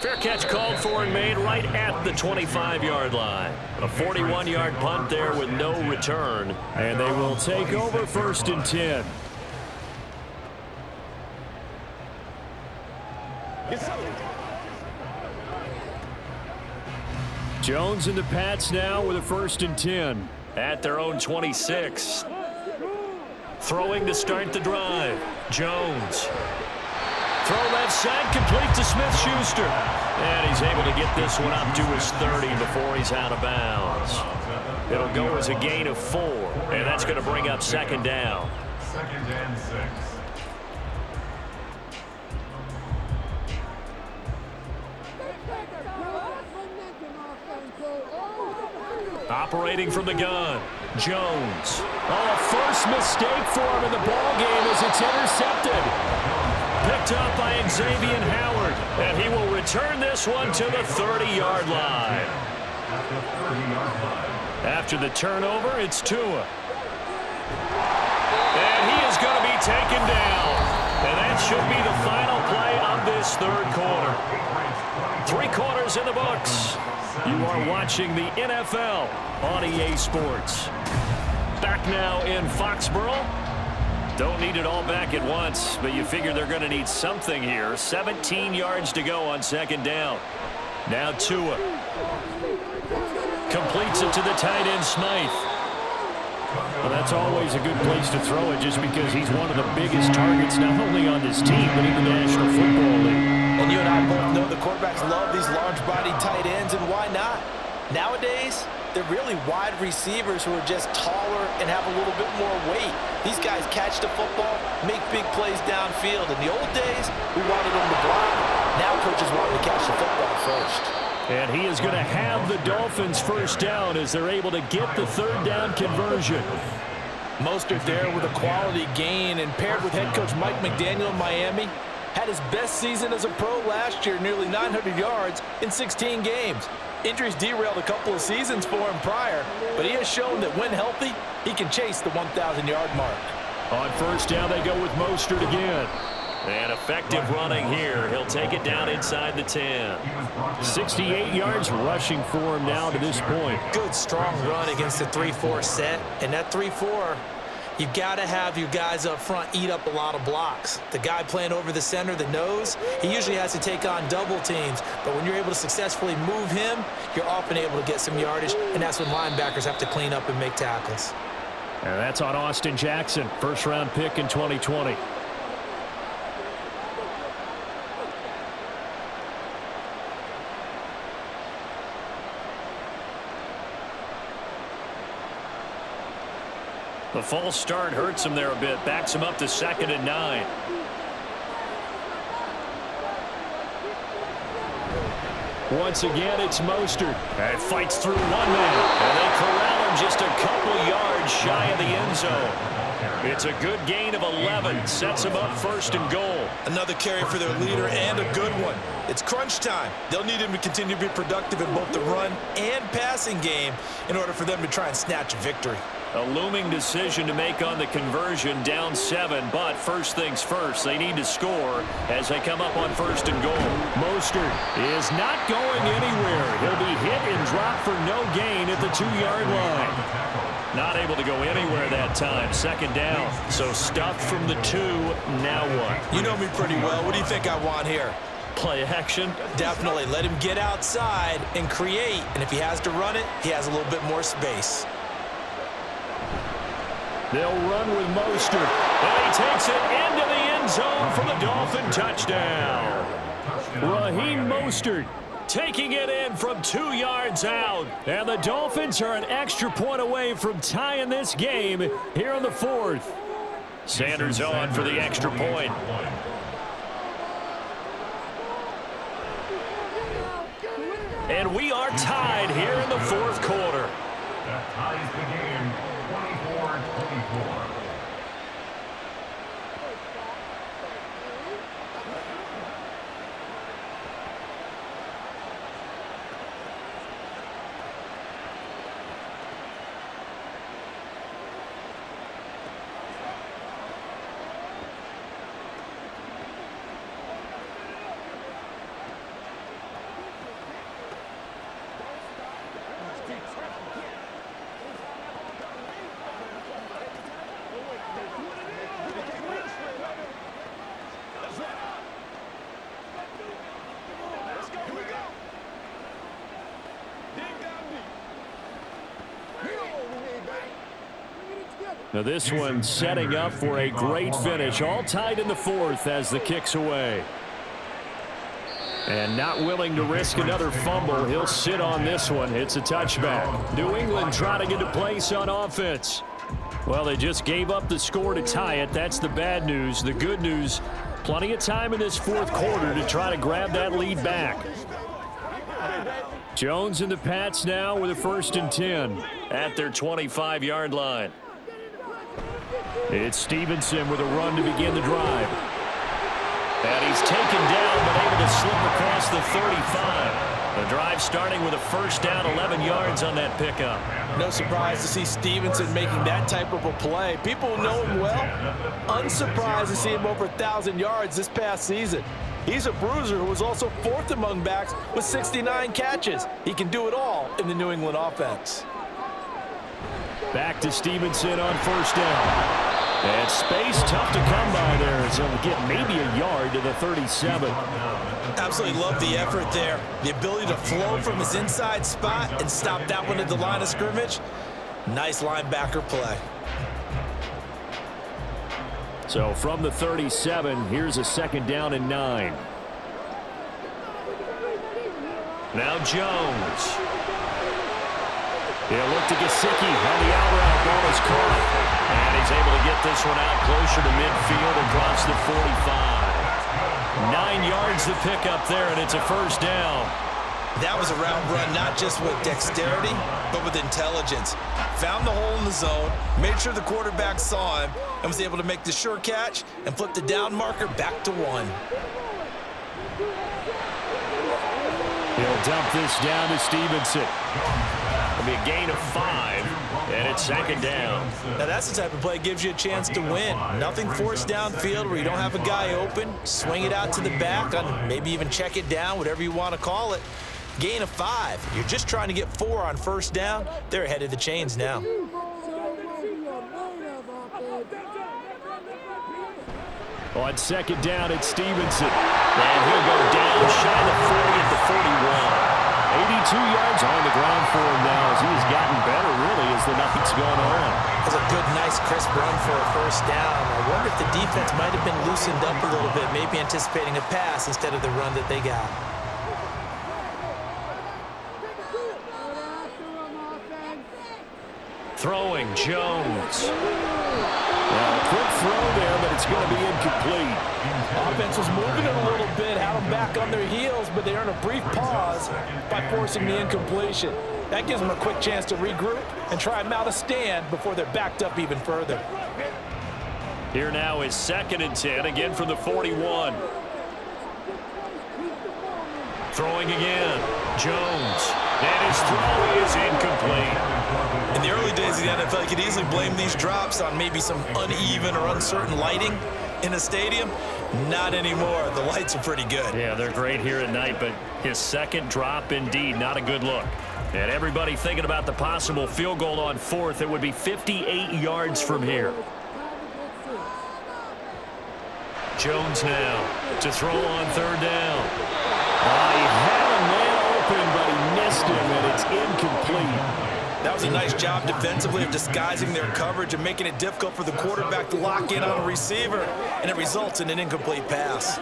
Speaker 1: Fair catch called for and made right at the 25-yard line. A 41-yard punt there with no return. And they will take over 1st and 10. Jones and the Pats now with a 1st and 10 at their own 26. Throwing to start the drive. Jones. Throw left side, complete to Smith-Schuster. And he's able to get this one up to his 30 before he's out of bounds. It'll go as a gain of 4, and that's going to bring up 2nd down.
Speaker 3: 2nd and 6.
Speaker 1: Operating from the gun, Jones. Oh, first mistake for him in the ball game as it's intercepted. Picked up by Xavier Howard, and he will return this one to the 30-yard line. After the turnover, it's Tua. And he is going to be taken down. And that should be the final play of this 3rd quarter. 3 quarters in the books. You are watching the NFL on EA Sports. Back now in Foxborough. Don't need it all back at once, but you figure they're going to need something here. 17 yards to go on 2nd down. Now Tua. Completes it to the tight end, Smythe. Well, that's always a good place to throw it just because he's one of the biggest targets not only on this team, but in the National Football League.
Speaker 4: And you and I both know the quarterbacks love these large-bodied tight ends, and why not? Nowadays, they're really wide receivers who are just taller and have a little bit more weight. These guys catch the football, make big plays downfield. In the old days, we wanted them to block. Now coaches want them to catch the football first.
Speaker 1: And he is going to have the Dolphins 1st down as they're able to get the 3rd down conversion.
Speaker 4: Mostert there with a quality gain, and paired with head coach Mike McDaniel in Miami, had his best season as a pro last year, nearly 900 yards in 16 games. Injuries derailed a couple of seasons for him prior, but he has shown that when healthy, he can chase the 1,000-yard mark.
Speaker 1: On 1st down, they go with Mostert again. And effective running here. He'll take it down inside the 10. 68 yards rushing for him now to this point.
Speaker 2: Good, strong run against the 3-4 set. And that 3-4, you've got to have your guys up front eat up a lot of blocks. The guy playing over the center, the nose, he usually has to take on double teams. But when you're able to successfully move him, you're often able to get some yardage. And that's when linebackers have to clean up and make tackles.
Speaker 1: And that's on Austin Jackson, 1st-round pick in 2020.
Speaker 6: The false start hurts him there a bit. Backs him up to 2nd and 9.
Speaker 1: Once again, it's Mostert.
Speaker 6: And fights through one man. And they corral him just a couple yards shy of the end zone. It's a good gain of 11. Sets him up 1st and goal.
Speaker 2: Another carry for their leader and a good one. It's crunch time. They'll need him to continue to be productive in both the run and passing game in order for them to try and snatch a victory.
Speaker 6: A looming decision to make on the conversion, down 7, but first things first, they need to score as they come up on 1st and goal.
Speaker 1: Mostert is not going anywhere. He'll be hit and dropped for no gain at the 2-yard line.
Speaker 6: Not able to go anywhere that time. 2nd down. So stuffed from the 2. Now what?
Speaker 2: You know me pretty well. What do you think I want here?
Speaker 6: Play action?
Speaker 2: Definitely. Let him get outside and create. And if he has to run it, he has a little bit more space.
Speaker 1: They'll run with Mostert.
Speaker 6: And he takes it into the end zone for the Dolphin touchdown.
Speaker 1: Raheem Mostert taking it in from 2 yards out. And the Dolphins are an extra point away from tying this game here in the 4th.
Speaker 6: Sanders on for the extra point. And we are tied here in the 4th quarter.
Speaker 3: That ties the game 24-24.
Speaker 1: Now this one setting up for a great finish. All tied in the 4th as the kick's away. And not willing to risk another fumble. He'll sit on this one. It's a touchback. New England trying to get a place on offense. Well, they just gave up the score to tie it. That's the bad news. The good news, plenty of time in this 4th quarter to try to grab that lead back. Jones and the Pats now with a 1st and 10
Speaker 6: at their 25-yard line.
Speaker 1: It's Stevenson with a run to begin the drive. And he's taken down but able to slip across the 35. The drive starting with a 1st down, 11 yards on that pickup.
Speaker 2: No surprise to see Stevenson making that type of a play. People know him well. Unsurprised to see him over 1,000 yards this past season. He's a bruiser who was also 4th among backs with 69 catches. He can do it all in the New England offense.
Speaker 1: Back to Stevenson on 1st down. And space tough to come by there as he'll get maybe a yard to the 37.
Speaker 2: Absolutely love the effort there. The ability to flow from his inside spot and stop that one at the line of scrimmage. Nice linebacker play.
Speaker 1: So from the 37, here's a 2nd down and 9.
Speaker 6: Now Jones.
Speaker 1: He'll look to Gesicki on the out route. Ball is caught.
Speaker 6: And he's able to get this one out closer to midfield across the 45.
Speaker 1: 9 yards to pick up there, and it's a 1st down.
Speaker 2: That was a route run not just with dexterity, but with intelligence. Found the hole in the zone, made sure the quarterback saw him, and was able to make the sure catch and flip the down marker back to 1.
Speaker 1: He'll dump this down to Stevenson.
Speaker 6: It'll be a gain of 5, and it's 2nd down.
Speaker 2: Now that's the type of play that gives you a chance to win. Nothing forced downfield where you don't have a guy open. Swing it out to the back, on maybe even check it down, whatever you want to call it. Gain of 5. You're just trying to get 4 on 1st down. They're ahead of the chains now.
Speaker 1: On 2nd down, it's Stevenson. And he'll go down shy of 40 at the 41. 82 yards on the ground for him now as he has gotten better, really, as the night's gone on.
Speaker 2: That's a good, nice, crisp run for a 1st down. I wonder if the defense might have been loosened up a little bit, maybe anticipating a pass instead of the run that they got.
Speaker 6: Throwing, Jones.
Speaker 1: Well, a quick throw there, but it's going to be incomplete.
Speaker 4: Offense was moving it a little bit, had them back on their heels, but they earned a brief pause by forcing the incompletion. That gives them a quick chance to regroup and try and mount a stand before they're backed up even further.
Speaker 6: Here now is 2nd and 10, again from the 41. Throwing again, Jones. And his throw is incomplete.
Speaker 2: In the early days of the NFL, you could easily blame these drops on maybe some uneven or uncertain lighting in a stadium. Not anymore. The lights are pretty good.
Speaker 6: Yeah, they're great here at night, but his second drop, indeed, not a good look. And everybody thinking about the possible field goal on 4th. It would be 58 yards from here. Jones now to throw on 3rd down.
Speaker 1: He had a man open, but he missed him, and it's incomplete.
Speaker 2: That was a nice job defensively of disguising their coverage and making it difficult for the quarterback to lock in on a receiver, and it results in an incomplete pass.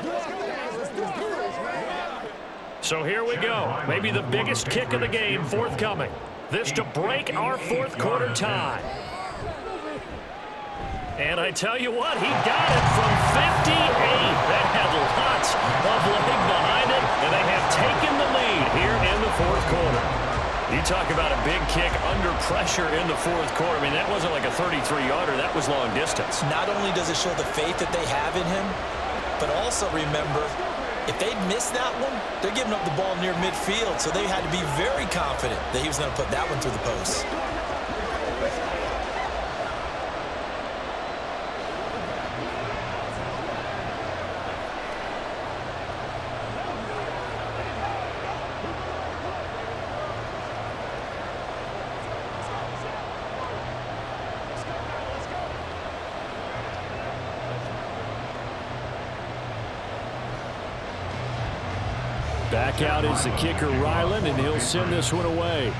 Speaker 6: So here we go. Maybe the biggest kick of the game forthcoming. This to break our 4th quarter tie. And I tell you what, he got it from 58. That had lots of leg behind it, and they have taken the lead here in the 4th quarter. You talk about a big kick under pressure in the 4th quarter. I mean, that wasn't like a 33-yarder. That was long distance.
Speaker 2: Not only does it show the faith that they have in him, but also remember, if they'd missed that one, they're giving up the ball near midfield, so they had to be very confident that he was going to put that one through the post.
Speaker 1: Back out is the kicker, Ryland, and he'll send this one away.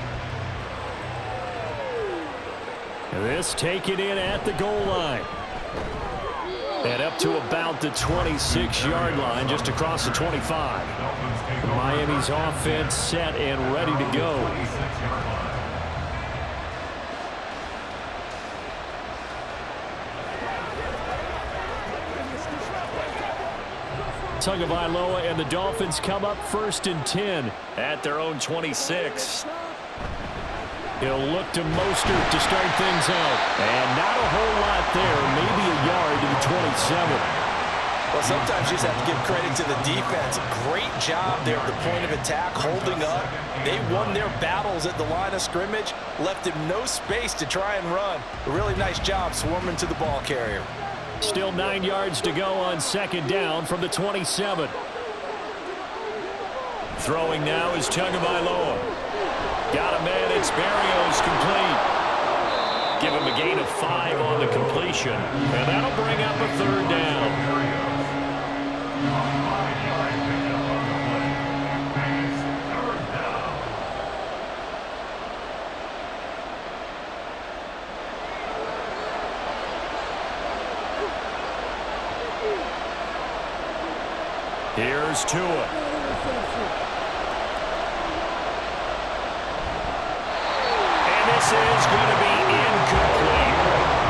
Speaker 1: This taken in at the goal line. And up to about the 26-yard line, just across the 25. Miami's offense set and ready to go. Tagovailoa and the Dolphins come up 1st and 10
Speaker 6: at their own 26.
Speaker 1: He'll look to Mostert to start things out. And not a whole lot there, maybe a yard to the 27.
Speaker 4: Well, sometimes you just have to give credit to the defense. Great job there at the point of attack, holding up. They won their battles at the line of scrimmage, left him no space to try and run. A really nice job swarming to the ball carrier.
Speaker 1: Still 9 yards to go on 2nd down from the 27. Throwing now is Tagovailoa. Got a man, it's Berrios, complete. Give him a gain of 5 on the completion, and that'll bring up a 3rd down. Here's Tua. And this is going to be incomplete.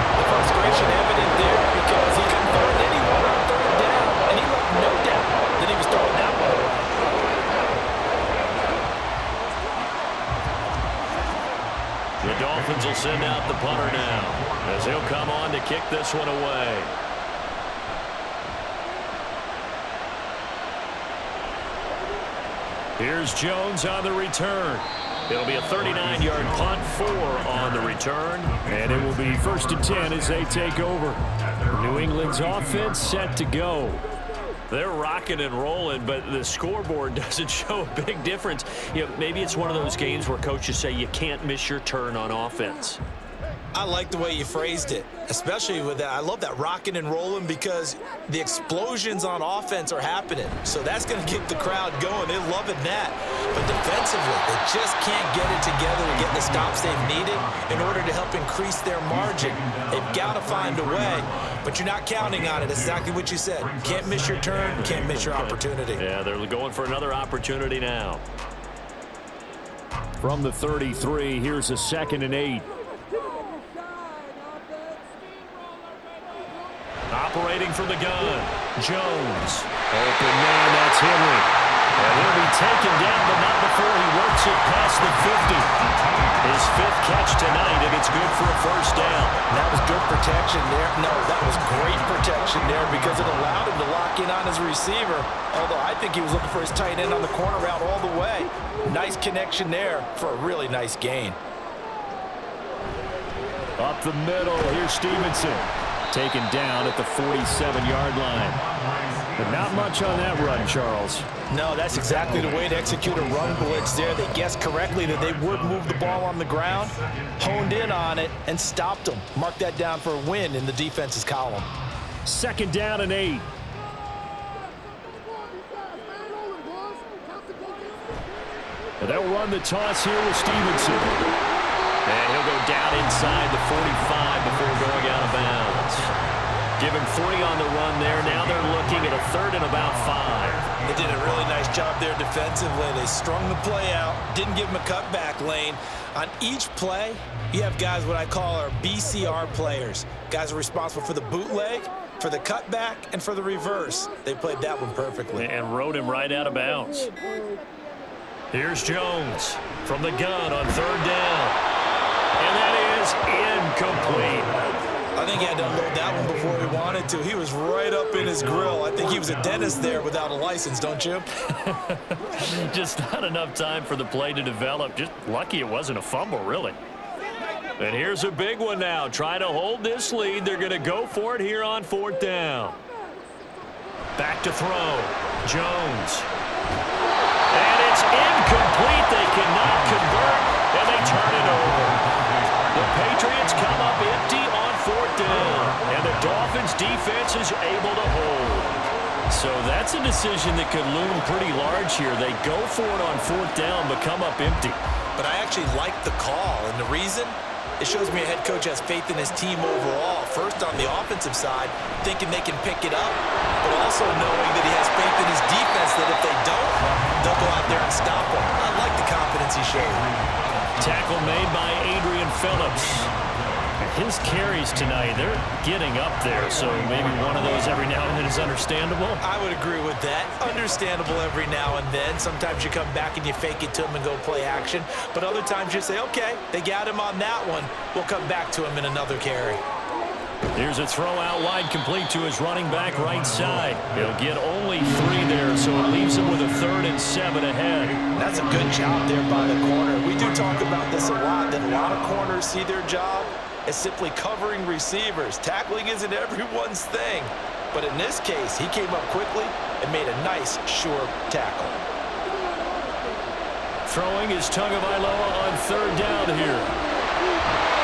Speaker 4: The frustration evident there because he couldn't find anyone on 3rd down, and he left no doubt that he was throwing that one away.
Speaker 6: The Dolphins will send out the punter now as he'll come on to kick this one away. Here's Jones on the return. It'll be a 39-yard punt, 4 on the return, and it will be 1st and 10 as they take over. New England's offense set to go. They're rocking and rolling, but the scoreboard doesn't show a big difference. You know, maybe it's one of those games where coaches say you can't miss your turn on offense.
Speaker 2: I like the way you phrased it, especially with that. I love that rocking and rolling because the explosions on offense are happening. So that's going to get the crowd going. They're loving that. But defensively, they just can't get it together to get the stops they've needed in order to help increase their margin. They've got to find a way, but you're not counting on it. It's exactly what you said. Can't miss your turn, can't miss your opportunity.
Speaker 6: Yeah, they're going for another opportunity now.
Speaker 1: From the 33, here's a 2nd and 8.
Speaker 6: Operating from the gun, Jones. Open man, that's Henry. And he'll be taken down, but not before he works it past the 50. His 5th catch tonight, and it's good for a first down.
Speaker 4: That was good protection there. No, that was great protection there because it allowed him to lock in on his receiver. Although I think he was looking for his tight end on the corner route all the way. Nice connection there for a really nice gain.
Speaker 6: Up the middle, here's Stevenson. Taken down at the 47-yard line. But not much on that run, Charles.
Speaker 4: No, that's exactly the way to execute a run blitz there. They guessed correctly that they would move the ball on the ground, honed in on it, and stopped them. Mark that down for a win in the defense's column.
Speaker 6: 2nd down and 8. And they'll run the toss here with Stevenson. And he'll go down inside the 45 before going out of bounds. Give him 3 on the run there. Now they're looking at a 3rd and about 5.
Speaker 2: They did a really nice job there defensively. They strung the play out, didn't give him a cutback lane. On each play, you have guys what I call our BCR players. Guys are responsible for the bootleg, for the cutback, and for the reverse. They played that one perfectly.
Speaker 6: And rode him right out of bounds. Here's Jones from the gun on 3rd down. And that is incomplete.
Speaker 2: I think he had to unload that one before he wanted to. He was right up in his grill. I think he was a dentist there without a license, don't you?
Speaker 6: Just not enough time for the play to develop. Just lucky it wasn't a fumble, really. And here's a big one now. Trying to hold this lead. They're going to go for it here on 4th down. Back to throw. Jones. And it's incomplete. They cannot convert, and they turn it over. The Patriots come up empty on 4th down, and the Dolphins defense is able to hold. So that's a decision that could loom pretty large here. They go for it on 4th down, but come up empty.
Speaker 2: But I actually like the call, and the reason? It shows me a head coach has faith in his team overall. First on the offensive side, thinking they can pick it up, but also knowing that he has faith in his defense that if they don't, they'll go out there and stop them. I like the confidence he showed.
Speaker 6: Tackle made by Adrian Phillips. His carries tonight, they're getting up there, so maybe one of those every now and then is understandable.
Speaker 2: I would agree with that. Understandable every now and then. Sometimes you come back and you fake it to him and go play action, but other times you say, okay, they got him on that one. We'll come back to him in another carry.
Speaker 6: Here's a throw out wide, complete to his running back right side. He'll get only 3 there, so it leaves him with a 3rd and 7 ahead.
Speaker 4: That's a good job there by the corner. We do talk about this a lot, that a lot of corners see their job as simply covering receivers. Tackling isn't everyone's thing. But in this case, he came up quickly and made a nice, sure tackle.
Speaker 6: Throwing is Tagovailoa on 3rd down here.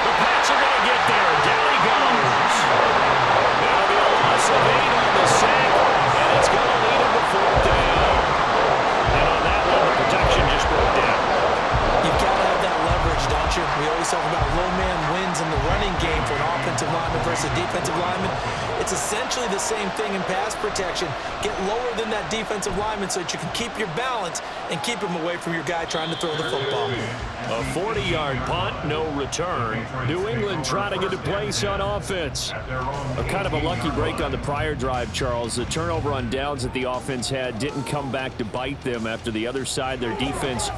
Speaker 6: The Pats are going to get there. Down he goes. That'll be a loss of 8 on the sack, and it's going to lead him to 4th down. And on that one, the protection just broke down.
Speaker 2: You've got to have that leverage, don't you? We always talk about low man wins in the running game for an offensive lineman versus a defensive lineman. It's essentially the same thing in pass protection. Get lower than that defensive lineman so that you can keep your balance and keep him away from your guy trying to throw the football.
Speaker 6: A 40-yard punt, no return. New England trying to get a place on offense. A kind of a lucky break on the prior drive, Charles. The turnover on downs that the offense had didn't come back to bite them after the other side. Their defense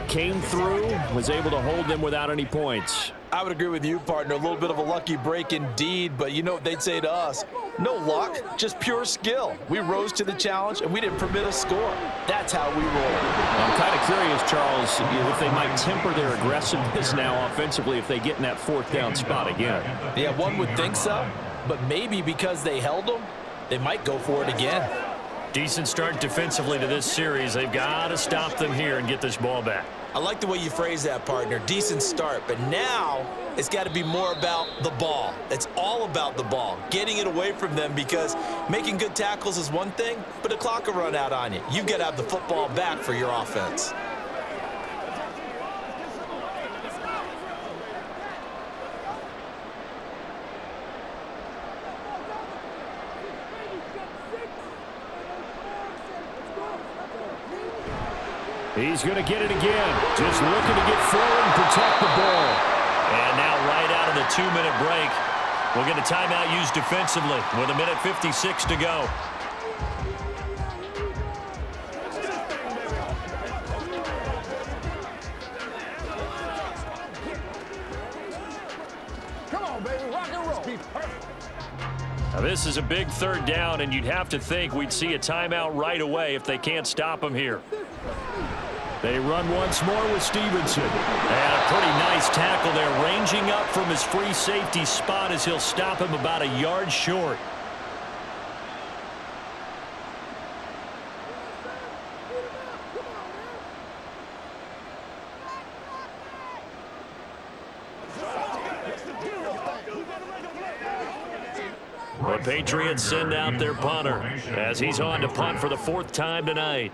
Speaker 6: came through, was able to hold them without any points.
Speaker 4: I would agree with you, partner. A little bit of a lucky break indeed, but you know what they'd say to us? No luck, just pure skill. We rose to the challenge, and we didn't permit a score. That's how we roll.
Speaker 6: I'm kind of curious, Charles, if they might temper their aggressiveness now offensively if they get in that 4th down spot again.
Speaker 4: Yeah, one would think so, but maybe because they held them, they might go for it again.
Speaker 6: Decent start defensively to this series. They've got to stop them here and get this ball back.
Speaker 2: I like the way you phrase that, partner. Decent start, but now it's got to be more about the ball. It's all about the ball, getting it away from them, because making good tackles is one thing, but the clock will run out on you. You've got to have the football back for your offense.
Speaker 6: He's going to get it again. Just looking to get forward and protect the ball. And now right out of the 2-minute break, We'll get a timeout used defensively with 1:56 to go.
Speaker 5: Come on, baby. Rock and roll.
Speaker 6: Now, this is a big third down, and you'd have to think we'd see a timeout right away if they can't stop him here.
Speaker 1: They run once more with Stevenson.
Speaker 6: And a pretty nice tackle there, ranging up from his free safety spot as he'll stop him about a yard short. The Patriots send out their punter as he's on to punt for the 4th time tonight.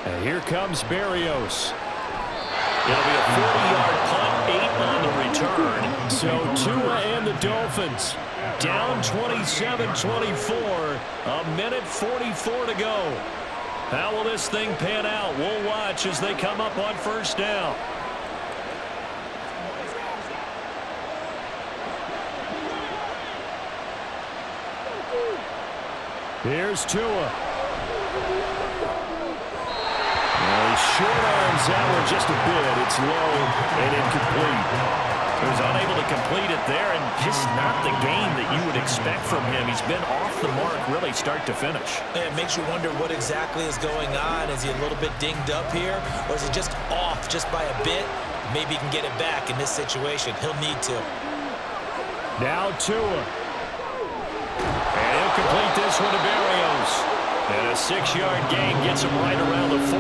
Speaker 1: And here comes Berrios.
Speaker 6: It'll be a 40-yard punt, 8 on the return.
Speaker 1: So Tua and the Dolphins down 27-24, 1:44 to go. How will this thing pan out? We'll watch as they come up on first down. Here's Tua. He short arms that one just a bit. It's low and incomplete.
Speaker 6: He was unable to complete it there, and just not the game that you would expect from him. He's been off the mark really start to finish.
Speaker 2: And it makes you wonder what exactly is going on. Is he a little bit dinged up here, or is he just off just by a bit? Maybe he can get it back in this situation. He'll need to.
Speaker 1: Now Tua.
Speaker 6: And he'll complete this one to Berrios. And a 6-yard gain gets him right around the 43.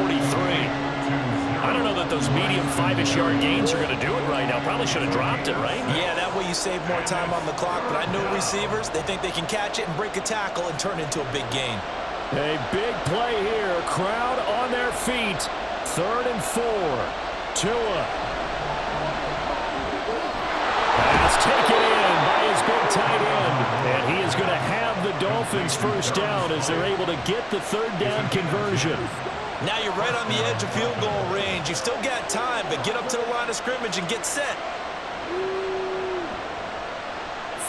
Speaker 6: I don't know that those medium 5-ish yard gains are going to do it right now. Probably should have dropped it, right?
Speaker 2: Yeah, that way you save more time on the clock. But I know receivers, they think they can catch it and break a tackle and turn it into a big gain.
Speaker 1: A big play here. Crowd on their feet. 3rd and 4. Tua. Pass taken in by his big tight end. And he is going to have the Dolphins first down as they're able to get the 3rd down conversion.
Speaker 2: Now you're right on the edge of field goal range. You've still got time, but get up to the line of scrimmage and get set.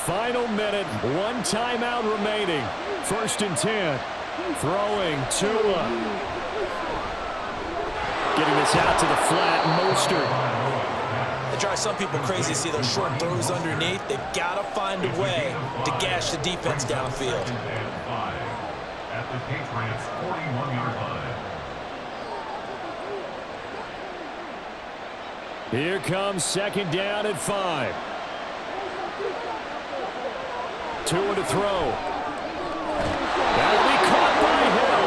Speaker 1: Final minute, 1 timeout remaining. 1st and 10. Throwing Tua. Getting this out to the flat, Mostert.
Speaker 2: It drives some people crazy to see those short throws underneath. They've got to find a way to gash the defense downfield.
Speaker 3: At the Patriots' 41-yard line.
Speaker 1: Here comes 2nd down at 5. Tua to throw. That'll be caught by Hill.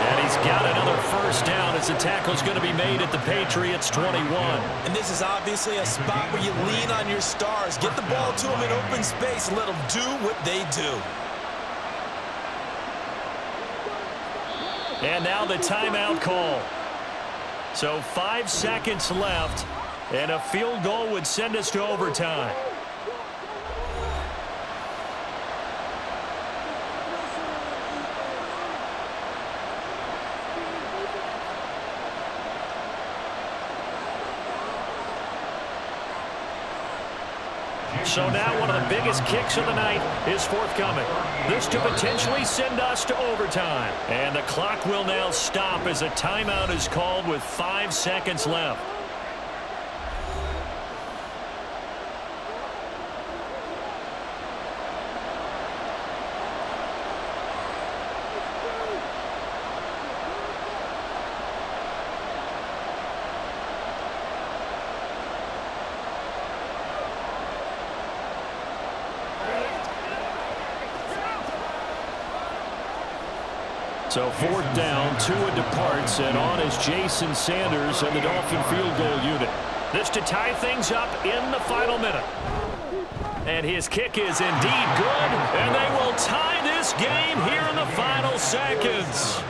Speaker 6: And he's got another first down as the tackle's going to be made at the Patriots' 21.
Speaker 2: And this is obviously a spot where you lean on your stars. Get the ball to them in open space and let them do what they do.
Speaker 6: And now the timeout call. So 5 seconds left, and a field goal would send us to overtime. So now one of the biggest kicks of the night is forthcoming. This to potentially send us to overtime. And the clock will now stop as a timeout is called with 5 seconds left. So 4th down, Tua departs, and on is Jason Sanders and the Dolphin field goal unit. This to tie things up in the final minute. And his kick is indeed good, and they will tie this game here in the final seconds.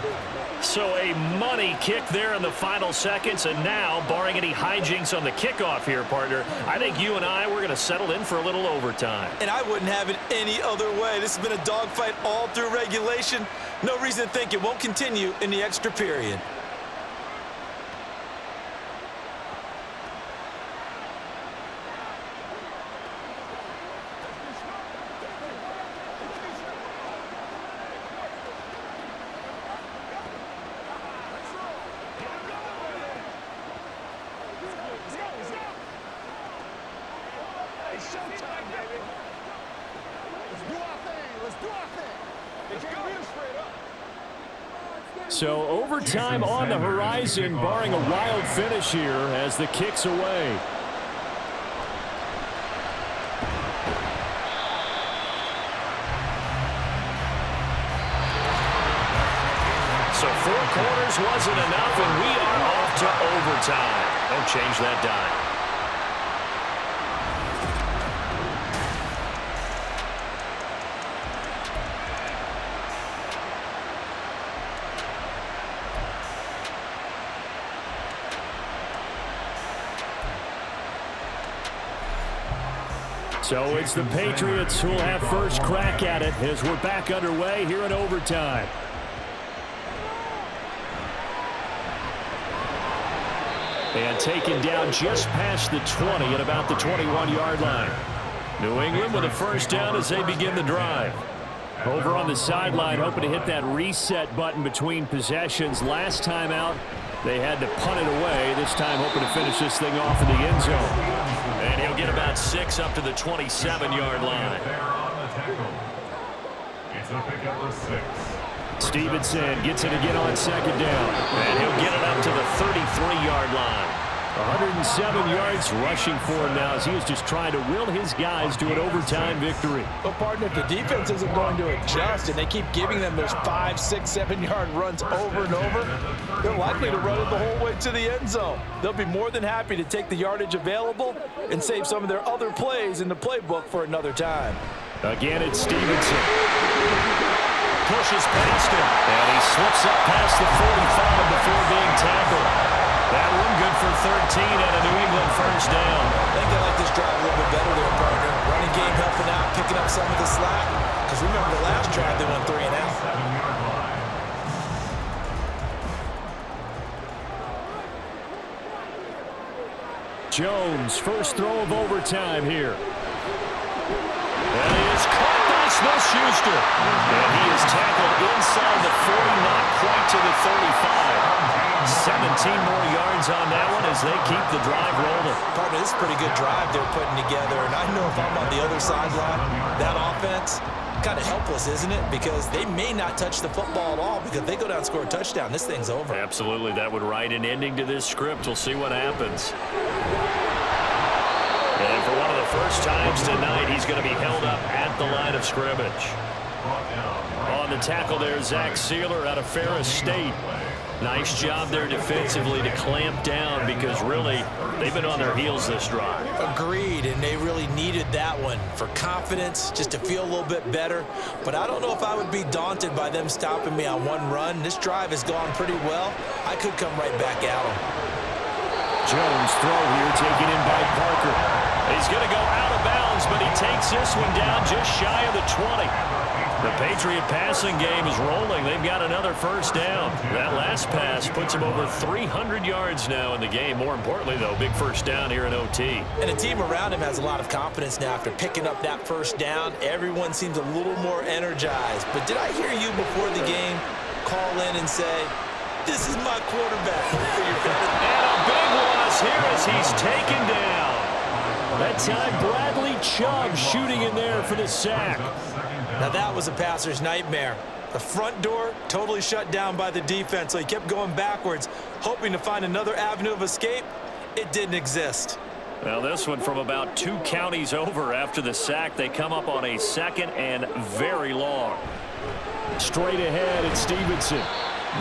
Speaker 6: So a money kick there in the final seconds, and now, barring any hijinks on the kickoff here, partner, I think you and I, we're going to settle in for a little overtime.
Speaker 2: And I wouldn't have it any other way. This has been a dogfight all through regulation. No reason to think it won't continue in the extra period.
Speaker 6: So overtime on the horizon, barring a wild finish here as the kick's away. So 4 quarters wasn't enough, and we are off to overtime. Don't change that dime. So it's the Patriots who will have first crack at it as we're back underway here in overtime. And taken down just past the 20 at about the 21-yard line. New England with a first down as they begin the drive. Over on the sideline, hoping to hit that reset button between possessions. Last time out, they had to punt it away. This time hoping to finish this thing off in the end zone. And he'll get about 6 up to the 27-yard line.
Speaker 3: It's a pickup of 6.
Speaker 6: Stevenson gets it again on second down. And he'll get it up to the 33-yard line. 107 yards rushing for him now as he is just trying to will his guys to an overtime victory.
Speaker 4: Well, partner, if the defense isn't going to adjust and they keep giving them those 5, 6, 7-yard runs over and over, they're likely to run it the whole way to the end zone. They'll be more than happy to take the yardage available and save some of their other plays in the playbook for another time.
Speaker 6: Again, it's Stevenson. Pushes past him, and he slips up past the 45 before being tackled. That one good for 13 and a New England first down.
Speaker 2: I think they like this drive a little bit better there, partner. Running game helping out, picking up some of the slack. Because remember the last drive, they went 3 and out.
Speaker 3: 7-yard line.
Speaker 6: Jones, first throw of overtime here. That is caught by Smith-Schuster. And he is tackled inside the 40, not quite to the 35. 17 more yards on that one as they keep the drive rolling.
Speaker 2: Partner, this is a pretty good drive they're putting together. And I know if I'm on the other sideline, that offense, kind of helpless, isn't it? Because they may not touch the football at all because if they go down and score a touchdown, this thing's over.
Speaker 6: Absolutely. That would write an ending to this script. We'll see what happens. And for one of the first times tonight, he's going to be held up at the line of scrimmage. On the tackle there, Zach Sealer out of Ferris State. Nice job there defensively to clamp down because really they've been on their heels this drive.
Speaker 2: Agreed, and they really needed that one for confidence, just to feel a little bit better. But I don't know if I would be daunted by them stopping me on one run. This drive has gone pretty well. I could come right back at them.
Speaker 6: Jones throw here taken in by Parker. He's going to go out of bounds, but he takes this one down just shy of the 20. The Patriot passing game is rolling. They've got another first down. That last pass puts him over 300 yards now in the game. More importantly, though, big first down here in OT.
Speaker 2: And the team around him has a lot of confidence now after picking up that first down. Everyone seems a little more energized. But did I hear you before the game call in and say, this is my quarterback?
Speaker 6: And a big loss here as he's taken down. That time, Bradley Chubb shooting in there for the sack.
Speaker 2: Now that was a passer's nightmare. The front door totally shut down by the defense, so he kept going backwards, hoping to find another avenue of escape. It didn't exist.
Speaker 6: Well, this one from about 2 counties over after the sack. They come up on a second and very long. Straight ahead, it's Stevenson.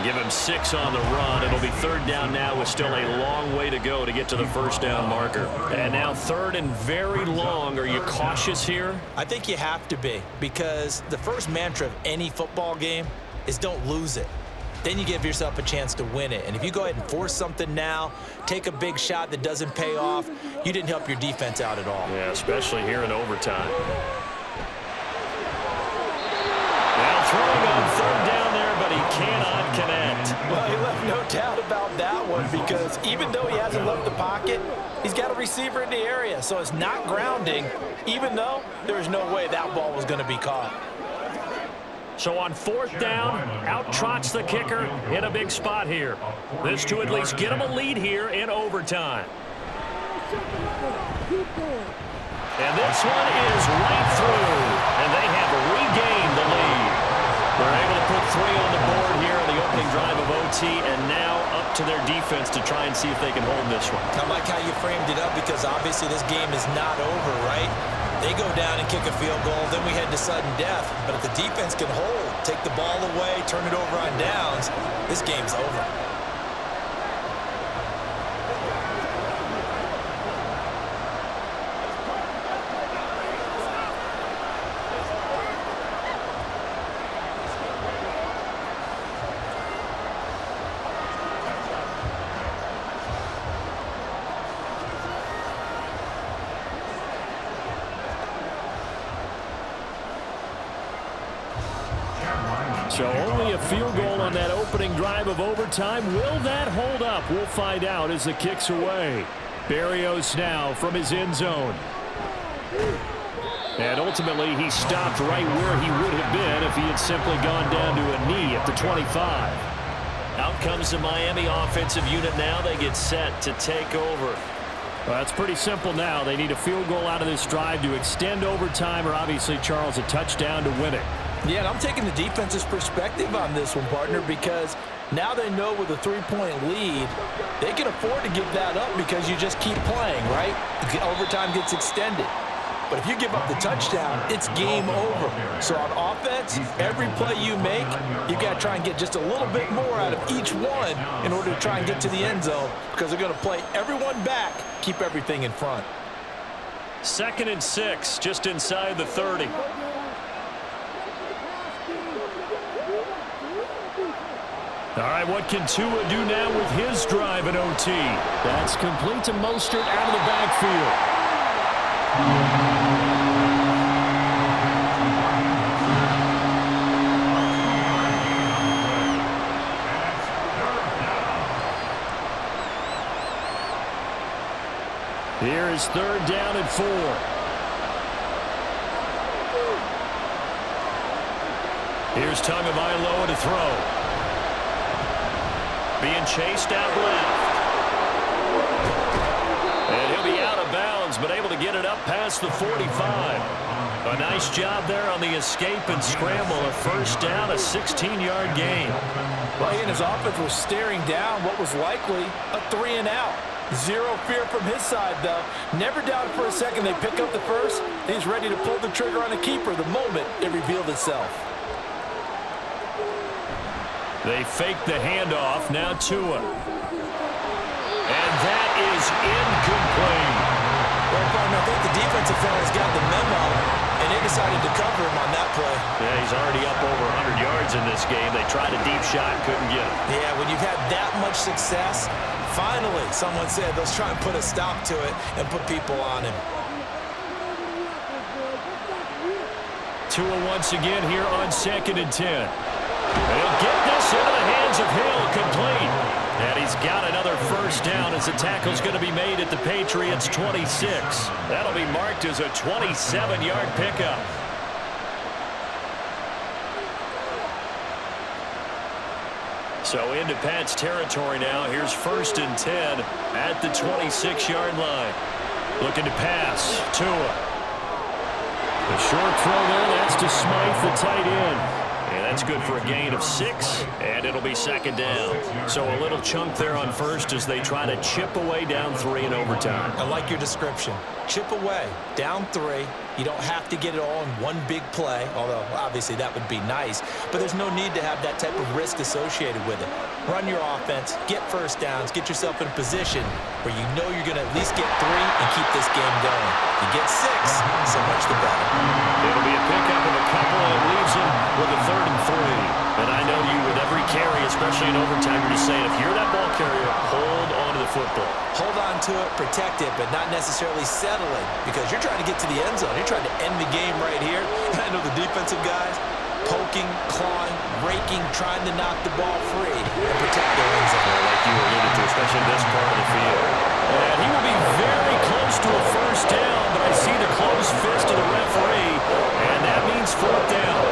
Speaker 6: Give him 6 on the run. It'll be third down now with still a long way to go to get to the first down marker. And now third and very long. Are you cautious here?
Speaker 2: I think you have to be, because the first mantra of any football game is don't lose it. Then you give yourself a chance to win it. And if you go ahead and force something now, take a big shot that doesn't pay off, you didn't help your defense out at all.
Speaker 6: Yeah, especially here in overtime. Now throwing on third down there, but he cannot connect.
Speaker 4: Well, he left no doubt about that one because even though he hasn't left the pocket, he's got a receiver in the area, so it's not grounding, even though there's no way that ball was going to be caught.
Speaker 6: So on fourth down, out trots the kicker in a big spot here. This to at least get him a lead here in overtime. And this one is right through, and they have regained the lead. They're able to put 3 on the board here on the opening drive of OT, and now up to their defense to try and see if they can hold this one.
Speaker 2: I like how you framed it up because obviously this game is not over, right? They go down and kick a field goal, then we head to sudden death. But if the defense can hold, take the ball away, turn it over on downs, this game's over.
Speaker 6: So only a field goal on that opening drive of overtime. Will that hold up? We'll find out as the kick's away. Berrios now from his end zone. And ultimately, he stopped right where he would have been if he had simply gone down to a knee at the 25. Out comes the Miami offensive unit now. They get set to take over. Well, it's pretty simple now. They need a field goal out of this drive to extend overtime, or obviously, Charles, a touchdown to win it.
Speaker 4: Yeah, and I'm taking the defense's perspective on this one, partner, because now they know with a 3-point lead, they can afford to give that up because you just keep playing, right? The overtime gets extended. But if you give up the touchdown, it's game over. So on offense, every play you make, you got to try and get just a little bit more out of each one in order to try and get to the end zone because they're going to play everyone back, keep everything in front.
Speaker 6: 2nd and 6, just inside the 30. All right, what can Tua do now with his drive in OT? That's complete to Mostert out of the backfield. Here is 3rd down and 4. Here's Tagovailoa to throw. Being chased out left. And he'll be out of bounds, but able to get it up past the 45. A nice job there on the escape and scramble. A 1st down, a 16-yard gain.
Speaker 4: Well, he and his offense were staring down what was likely a 3-and-out. Zero fear from his side, though. Never doubted for a second they pick up the first. He's ready to pull the trigger on a keeper the moment it revealed itself.
Speaker 6: They fake the handoff. Now Tua. And that is incomplete.
Speaker 2: Well, partner, I think the defensive fellas got the memo, and they decided to cover him on that play.
Speaker 6: Yeah, he's already up over 100 yards in this game. They tried a deep shot, couldn't get it.
Speaker 2: Yeah, when you've had that much success, finally, someone said, let's try and put a stop to it and put people on him.
Speaker 6: Tua once again here on 2nd and 10. They'll get this into the hands of Hill, complete. And he's got another 1st down as the tackle's going to be made at the Patriots' 26. That'll be marked as a 27-yard pickup. So into Pat's territory now. Here's 1st and 10 at the 26-yard line. Looking to pass. Tua. The short throw there, that's to Smythe, the tight end. And that's good for a gain of 6, and it'll be 2nd down. So a little chunk there on 1st as they try to chip away down 3 in overtime.
Speaker 2: I like your description. Chip away, down 3. You don't have to get it all in one big play, although obviously that would be nice. But there's no need to have that type of risk associated with it. Run your offense, get 1st downs, get yourself in a position where you know you're going to at least get 3 and keep this game going. You get 6, so much the better.
Speaker 6: It'll be a pickup of a couple, and it leaves him with a 3rd and 3. And I know you, with every carry, especially in overtime, you're just saying, if you're that ball carrier, hold on to the football.
Speaker 2: Hold on to it, protect it, but not necessarily settling, because you're trying to get to the end zone. You're trying to end the game right here. I know the defensive guys poking, clawing, raking, trying to knock the ball free and protect their end zone.
Speaker 6: Like you alluded to, especially this part of the field. And he will be very close to a 1st down, but I see the closed fist of the referee, and that means 4th down.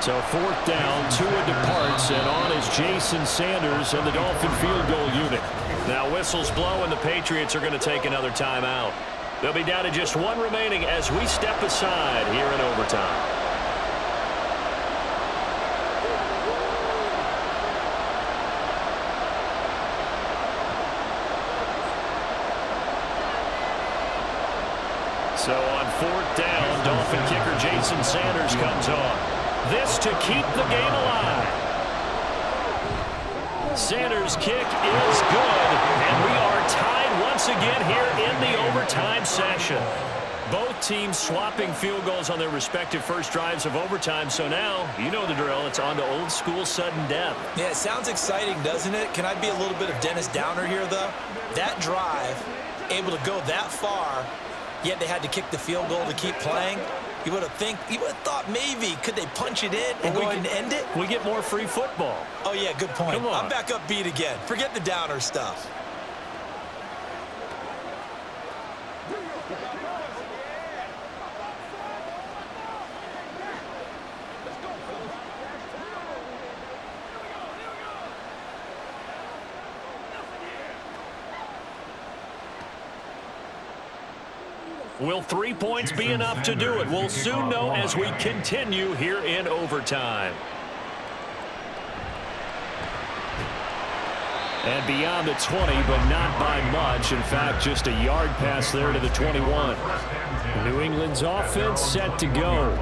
Speaker 6: So 4th down, Tua departs, and on is Jason Sanders and the Dolphin field goal unit. Now whistles blow, and the Patriots are going to take another timeout. They'll be down to just one remaining as we step aside here in overtime. So on fourth down, Dolphin kicker Jason Sanders comes on. This to keep the game alive. Sanders' kick is good, and we are tied once again here in the overtime session. Both teams swapping field goals on their respective first drives of overtime, so now, you know the drill, it's on to old school sudden death.
Speaker 2: Yeah, it sounds exciting, doesn't it? Can I be a little bit of Dennis Downer here, though? That drive, able to go that far, yet they had to kick the field goal to keep playing. You would have thought maybe could they punch it in and go ahead and end it?
Speaker 6: We get more free football.
Speaker 2: Oh yeah, good point.
Speaker 6: Come on.
Speaker 2: I'm back up beat again. Forget the downer stuff.
Speaker 6: Will 3 points be enough to do it? We'll soon know as we continue here in overtime. And beyond the 20, but not by much. In fact, just a yard pass there to the 21. New England's offense set to go.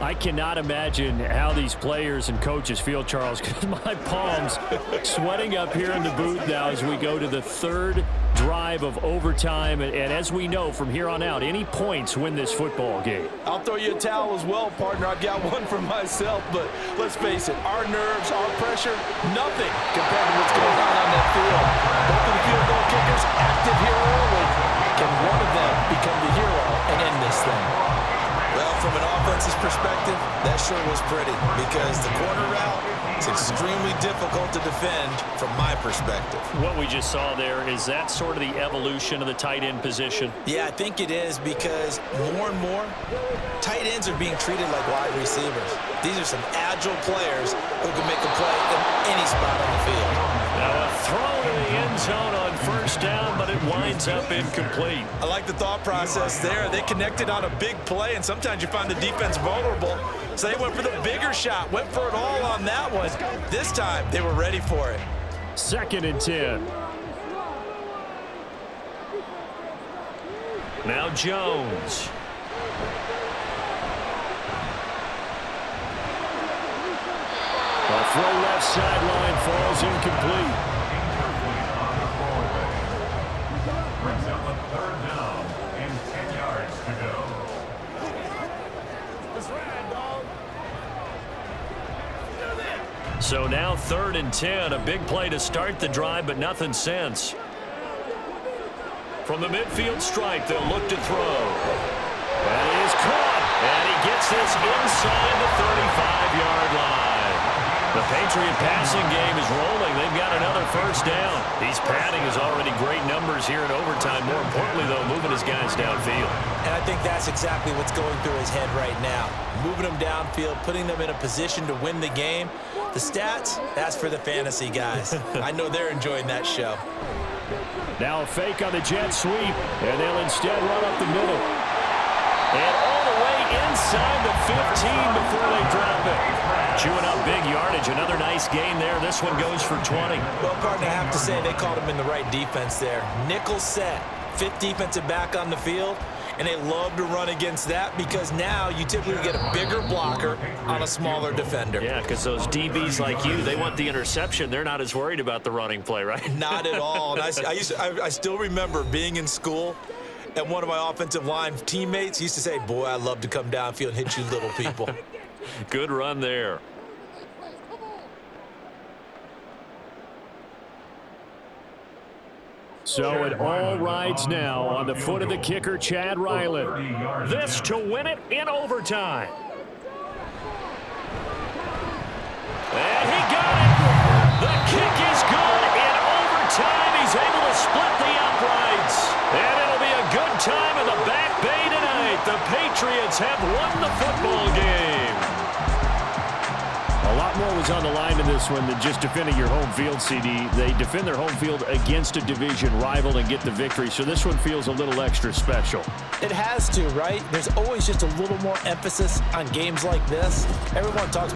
Speaker 6: I cannot imagine how these players and coaches feel, Charles, because my palms sweating up here in the booth now as we go to the third drive of overtime. And as we know from here on out, any points win this football game.
Speaker 4: I'll throw you a towel as well, partner. I've got one for myself, but let's face it, our nerves, our pressure, nothing compared to what's going on that field. Both of the field goal kickers active here early. Can one of them become the hero and end this thing?
Speaker 2: Well, from an offense's perspective, that sure was pretty because the corner route is extremely difficult to defend from my perspective.
Speaker 6: What we just saw there, is that sort of the evolution of the tight end position?
Speaker 2: Yeah, I think it is because more and more, tight ends are being treated like wide receivers. These are some agile players who can make a play in any spot on the field.
Speaker 6: Now a throw in the end zone on first down, but it winds up incomplete.
Speaker 2: I like the thought process there. They connected on a big play, and sometimes you find the defense vulnerable. So they went for the bigger shot, went for it all on that one. This time, they were ready for it.
Speaker 6: 2nd and 10. Now Jones. A throw left sideline falls incomplete.
Speaker 3: Brings up a third down and 10 yards to go.
Speaker 6: So now 3rd and 10. A big play to start the drive, but nothing since. From the midfield stripe, they'll look to throw. And he is caught. And he gets this inside the 35-yard line. The Patriot passing game is rolling. They've got another first down. He's padding his already great numbers here in overtime. More importantly, though, moving his guys downfield.
Speaker 2: And I think that's exactly what's going through his head right now. Moving them downfield, putting them in a position to win the game. The stats, that's for the fantasy guys. I know they're enjoying that show.
Speaker 6: Now a fake on the jet sweep, and they'll instead run up the middle. And all the way inside the 15 before they drop it. Chewing up big yardage. Another nice gain there. This one goes for 20.
Speaker 2: Well, partner, I have to say they called him in the right defense there. Nickel set, 5th defensive back on the field, and they love to run against that because now you typically get a bigger blocker on a smaller defender.
Speaker 6: Yeah, because those DBs like you, they want the interception. They're not as worried about the running play, right?
Speaker 2: Not at all. And I still remember being in school, and one of my offensive line teammates used to say, boy, I love to come downfield and hit you little people.
Speaker 6: Good run there. So it all rides now on the foot of the kicker, Chad Ryland. This to win it in overtime. And he got it. The kick is good in overtime. He's able to split the uprights. And it'll be a good time in the back bay tonight. The Patriots have won the football game. A lot lot more was on the line in this one than just defending your home field, CD. They defend their home field against a division rival and get the victory, so this one feels a little extra special.
Speaker 2: It has to, right? There's always just a little more emphasis on games like this. Everyone talks